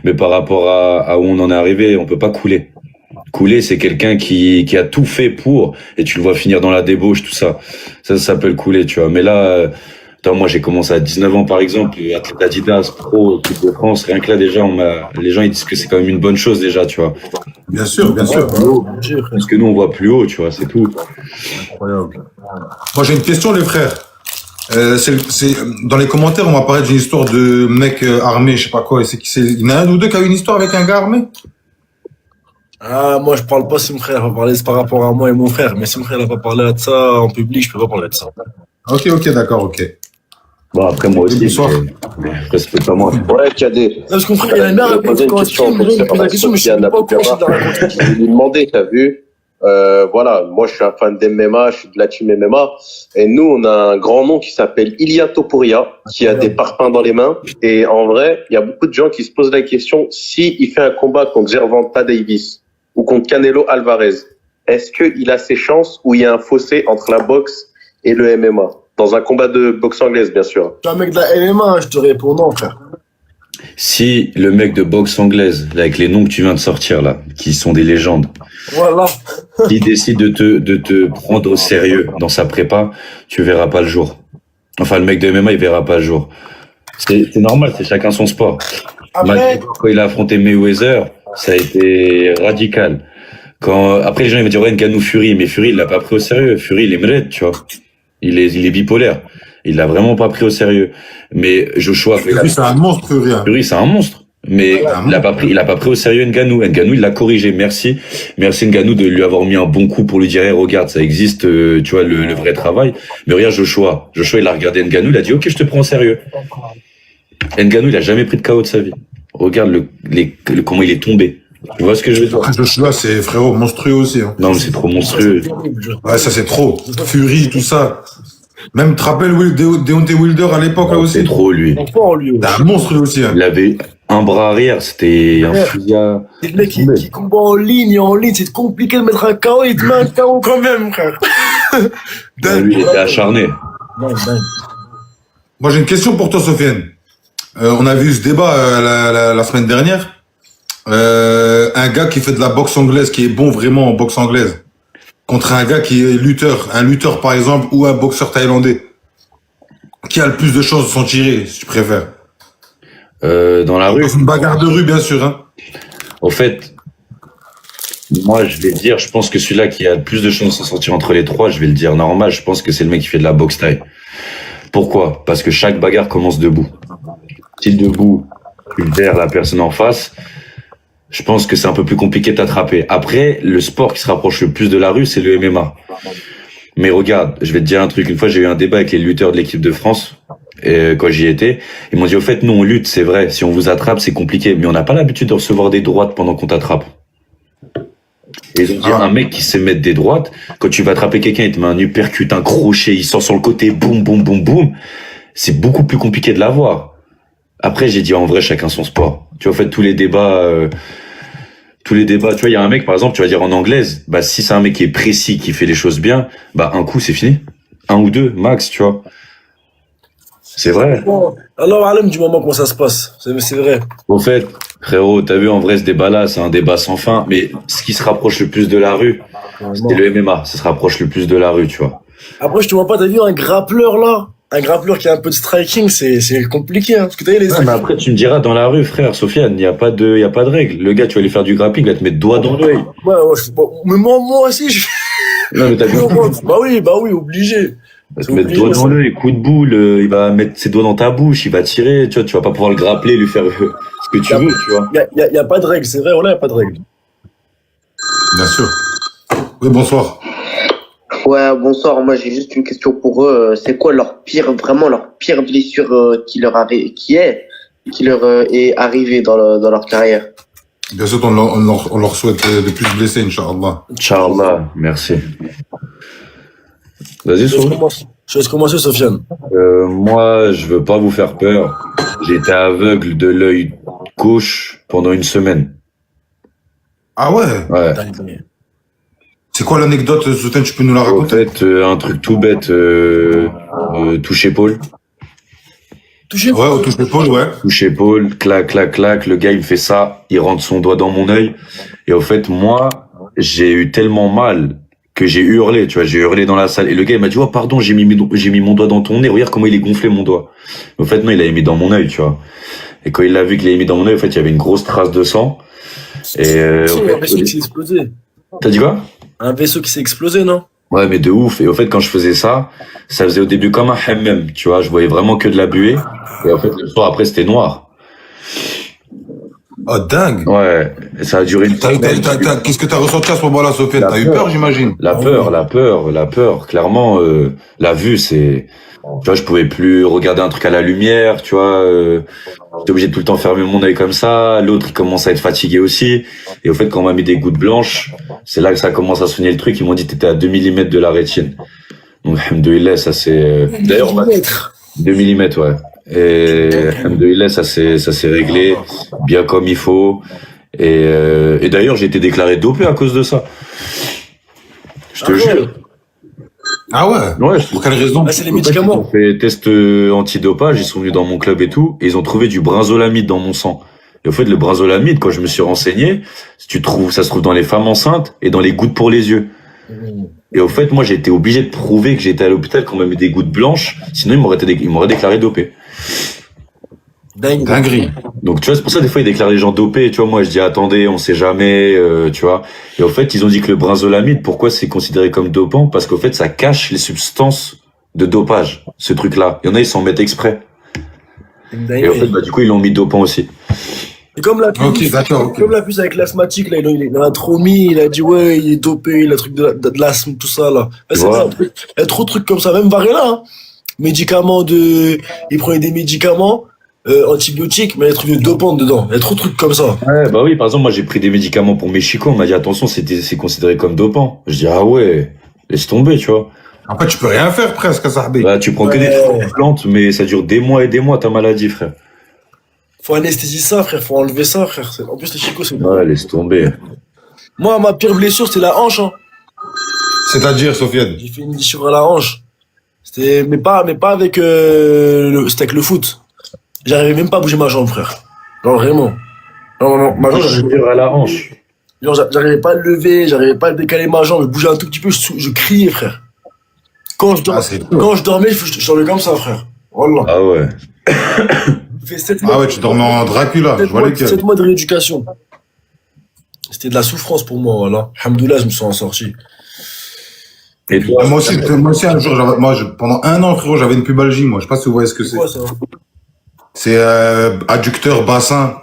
Mais par rapport à où on en est arrivé, on peut pas couler. Couler, c'est quelqu'un qui a tout fait pour, et tu le vois finir dans la débauche, tout ça. Ça s'appelle couler, tu vois. Mais là, moi, j'ai commencé à 19 ans, par exemple, athlète Adidas, pro, équipe de France. Rien que là, déjà, les gens, ils disent que c'est quand même une bonne chose, déjà, tu vois. Bien sûr. Parce que nous, on voit plus haut, tu vois, c'est tout. Incroyable. Moi, j'ai une question, les frères. Dans les commentaires, on va parler d'une histoire de mec armé, je sais pas quoi. Il y en a un ou deux qui a eu une histoire avec un gars armé? Ah, moi, je parle pas si mon frère va parler, c'est par rapport à moi et mon frère. Mais si mon frère n'a pas parlé de ça en public, je peux pas parler de ça. Ok, d'accord, ok. Bon, après, moi aussi, après, c'est pas moi. Ouais, Kadé. Parce qu'on frère, il a bien raconté quand il me pose la question, mais je sais pas comment il l'a raconté. Je vais lui demander, t'as vu? Voilà, moi je suis un fan d'MMA, je suis de la team MMA, et nous on a un grand nom qui s'appelle Ilia Topuria, qui a des parpaings dans les mains, et en vrai, il y a beaucoup de gens qui se posent la question, si il fait un combat contre Gervonta Davis ou contre Canelo Alvarez, est-ce qu'il a ses chances ou il y a un fossé entre la boxe et le MMA? Dans un combat de boxe anglaise, bien sûr. Je suis un mec de la MMA, je te réponds non, frère. Si le mec de boxe anglaise, là, avec les noms que tu viens de sortir, là, qui sont des légendes, voilà, qui décide de te prendre au sérieux dans sa prépa, tu verras pas le jour. Enfin, le mec de MMA, il verra pas le jour. C'est normal, c'est chacun son sport. Après, Quand il a affronté Mayweather, ça a été radical. Après, les gens, ils vont dire, ouais, Ngannou Fury, mais Fury, il l'a pas pris au sérieux. Fury, il est mred, tu vois. Il est bipolaire. Il l'a vraiment pas pris au sérieux. Mais Joshua. Fury, c'est un monstre, Fury. Fury, c'est un monstre. Mais il a pas pris au sérieux Ngannou. Ngannou, il l'a corrigé. Merci Ngannou de lui avoir mis un bon coup pour lui dire, hey, regarde, ça existe, tu vois, le vrai travail. Mais regarde Joshua, il a regardé Ngannou, il a dit, ok, je te prends au sérieux. Ngannou, il a jamais pris de KO de sa vie. Regarde comment il est tombé. Tu vois ce que je veux dire? Joshua, c'est frérot monstrueux aussi. Hein. Non, mais c'est trop monstrueux. Ouais, ça c'est trop. Fury, tout ça. Même, tu te rappelles Deontay Wilder à l'époque, là aussi? C'est trop, lui. C'est un monstre, lui aussi. Hein. Il avait un bras arrière, c'était un fusillard. c'est le mec qui combat en ligne, c'est compliqué de mettre un KO, il te met un KO quand même, frère. Lui, il était acharné. Moi, j'ai une question pour toi, Sofiane. On a vu ce débat la semaine dernière. Un gars qui fait de la boxe anglaise, qui est bon vraiment en boxe anglaise, contre un gars qui est lutteur, un lutteur par exemple, ou un boxeur thaïlandais? Qui a le plus de chances de s'en tirer, si tu préfères? Dans la rue. Une bagarre de rue, bien sûr, hein. Au fait, moi, je vais dire, je pense que celui-là qui a le plus de chances de s'en sortir entre les trois, je vais le dire normal, je pense que c'est le mec qui fait de la boxe thaï. Pourquoi? Parce que chaque bagarre commence debout. Si debout, tu vers la personne en face, je pense que c'est un peu plus compliqué de t'attraper. Après, le sport qui se rapproche le plus de la rue, c'est le MMA. Mais regarde, je vais te dire un truc. Une fois, j'ai eu un débat avec les lutteurs de l'équipe de France. Et quand j'y étais, ils m'ont dit, au fait, nous, on lutte, c'est vrai. Si on vous attrape, c'est compliqué. Mais on n'a pas l'habitude de recevoir des droites pendant qu'on t'attrape. Et ils ont dit, un mec qui sait mettre des droites, quand tu vas attraper quelqu'un, il te met un uppercut, un crochet, il sort sur le côté, boum, boum, boum, boum. C'est beaucoup plus compliqué de l'avoir. Après, j'ai dit, en vrai, chacun son sport. Tu vois, en fait, tous les débats, tu vois, il y a un mec, par exemple, tu vas dire en anglaise, bah, si c'est un mec qui est précis, qui fait les choses bien, bah, un coup, c'est fini. Un ou deux, max, tu vois. C'est vrai. Bon, alors, Alem, du moment comment ça se passe. C'est vrai. Au fait, frérot, t'as vu, en vrai, ce débat-là, c'est un débat sans fin, mais ce qui se rapproche le plus de la rue, c'est le MMA. Ça se rapproche le plus de la rue, tu vois. Après, je te vois pas, t'as vu un grappleur, là? Un grappleur qui a un peu de striking, c'est compliqué, hein. Parce que t'as vu les Ouais, mais après, tu me diras, dans la rue, frère, Sofiane, il y a pas de règle. Le gars, tu vas lui faire du grappling, il va te mettre doigt dans l'œil. Ouais, bon, mais moi aussi, Non, mais t'as vu. Bah oui, obligé. Il va te mettre doigt dans l'œil, coup de boule, il va mettre ses doigts dans ta bouche, il va tirer, tu vois, tu vas pas pouvoir le grappler, lui faire ce que tu veux, tu vois. Y a pas de règle, c'est vrai, voilà, y a pas de règle. Bien sûr. Oui, bonsoir. Ouais, bonsoir. Moi, j'ai juste une question pour eux. C'est quoi vraiment leur pire blessure qui leur est arrivée dans leur carrière? Bien sûr, on leur souhaite de plus se blesser, Inch'Allah. Inch'Allah, merci. Vas-y, Je laisse commencer, Sofiane. Moi, je veux pas vous faire peur. J'ai été aveugle de l'œil gauche pendant une semaine. Ah ouais? Ouais. C'est quoi l'anecdote, Sofiane, tu peux nous la raconter? En fait, un truc tout bête, touche-épaule. Ouais, au touche-épaule, ouais. Touche-épaule, clac, clac, clac. Le gars, il me fait ça, il rentre son doigt dans mon œil. Et au fait, moi, j'ai eu tellement mal que j'ai hurlé, tu vois, j'ai hurlé dans la salle. Et le gars, il m'a dit, oh, pardon, j'ai mis mon doigt dans ton nez. Regarde comment il est gonflé, mon doigt. Mais au fait, non, il l'avait mis dans mon œil, tu vois. Et quand il l'a vu qu'il l'avait mis dans mon œil, au fait, il y avait une grosse trace de sang. Et, un vaisseau qui s'est explosé. T'as dit quoi? Un vaisseau qui s'est explosé, non? Ouais, mais de ouf. Et au fait, quand je faisais ça, ça faisait au début comme un hammam, tu vois. Je voyais vraiment que de la buée. Et en fait, le soir après, c'était noir. Oh, dingue. Ouais. Et ça a duré une semaine. Qu'est-ce que t'as ressenti à ce moment-là, Sofiane? T'as eu peur, j'imagine? La peur. Clairement, la vue, c'est, tu vois, je pouvais plus regarder un truc à la lumière, tu vois, j'étais obligé de tout le temps fermer mon œil comme ça. L'autre, il commence à être fatigué aussi. Et au fait, quand on m'a mis des gouttes blanches, c'est là que ça commence à soigner le truc. Ils m'ont dit, t'étais à 2 mm de la rétine. Donc, alhamdoulilah, ça c'est, d'ailleurs, 2 mm, ouais. Et, alhamdoulilah, ça s'est réglé bien comme il faut. Et d'ailleurs, j'ai été déclaré dopé à cause de ça. Je te jure. Ah ouais? Ouais. Pour quelle raison? C'est les médicaments. Ils ont fait test antidopage, ils sont venus dans mon club et tout, et ils ont trouvé du brinzolamide dans mon sang. Et au fait, le brinzolamide, quand je me suis renseigné, ça se trouve dans les femmes enceintes et dans les gouttes pour les yeux. Et au fait, moi, j'ai été obligé de prouver que j'étais à l'hôpital quand on m'a mis des gouttes blanches, sinon ils m'auraient déclaré dopé. Dinguerie. Donc tu vois, c'est pour ça des fois ils déclarent les gens dopés, tu vois, moi je dis attendez, on sait jamais, tu vois. Et au fait, ils ont dit que le brinzolamide, pourquoi c'est considéré comme dopant? Parce qu'au fait, ça cache les substances de dopage, ce truc-là. Il y en a, ils s'en mettent exprès. Et au fait, bah, du coup, ils l'ont mis dopant aussi. Et comme la puce, comme la puce avec l'asthmatique, là, il a trop mis, il a dit ouais, il est dopé, il a truc de l'asthme, tout ça, là. Il y a trop de trucs comme ça, même Varela, hein. Il prenait des médicaments, antibiotiques, mais il y a des trucs de dopants dedans. Il y a trop de trucs comme ça. Ouais, bah oui, par exemple, moi, j'ai pris des médicaments pour mes chicots, on m'a dit attention, c'est considéré comme dopant. Je dis ah ouais, laisse tomber, tu vois. Après, tu peux rien faire presque à Sahbi. Bah, tu prends que des plantes, mais ça dure des mois et des mois, ta maladie, frère. Faut anesthésier ça, frère, faut enlever ça, frère. En plus, les chicots, c'est... Ouais, laisse tomber. Moi, ma pire blessure, c'était la hanche, hein. C'est-à-dire, Sofiane? J'ai fait une blessure à la hanche. Mais pas avec, c'était avec le foot. J'arrivais même pas à bouger ma jambe, frère. Non, vraiment. Non, ma jambe. Blessure à la hanche. Genre, j'arrivais pas à le lever, j'arrivais pas à décaler ma jambe, je bougeais un tout petit peu, je criais, frère. Quand je dormais, je dormais comme ça, frère. Wallah. Ah ouais. J'ai fait 7 mois. Ah ouais, tu dormais en Dracula, je vois lesquels. 7 mois de rééducation. C'était de la souffrance pour moi, voilà. Alhamdoulilah, je me suis en sorti. Et toi, Moi aussi, un jour, pendant 1 an, frérot, j'avais une pubalgie, moi. Je sais pas si vous voyez ce que c'est. C'est quoi ça? C'est adducteur bassin.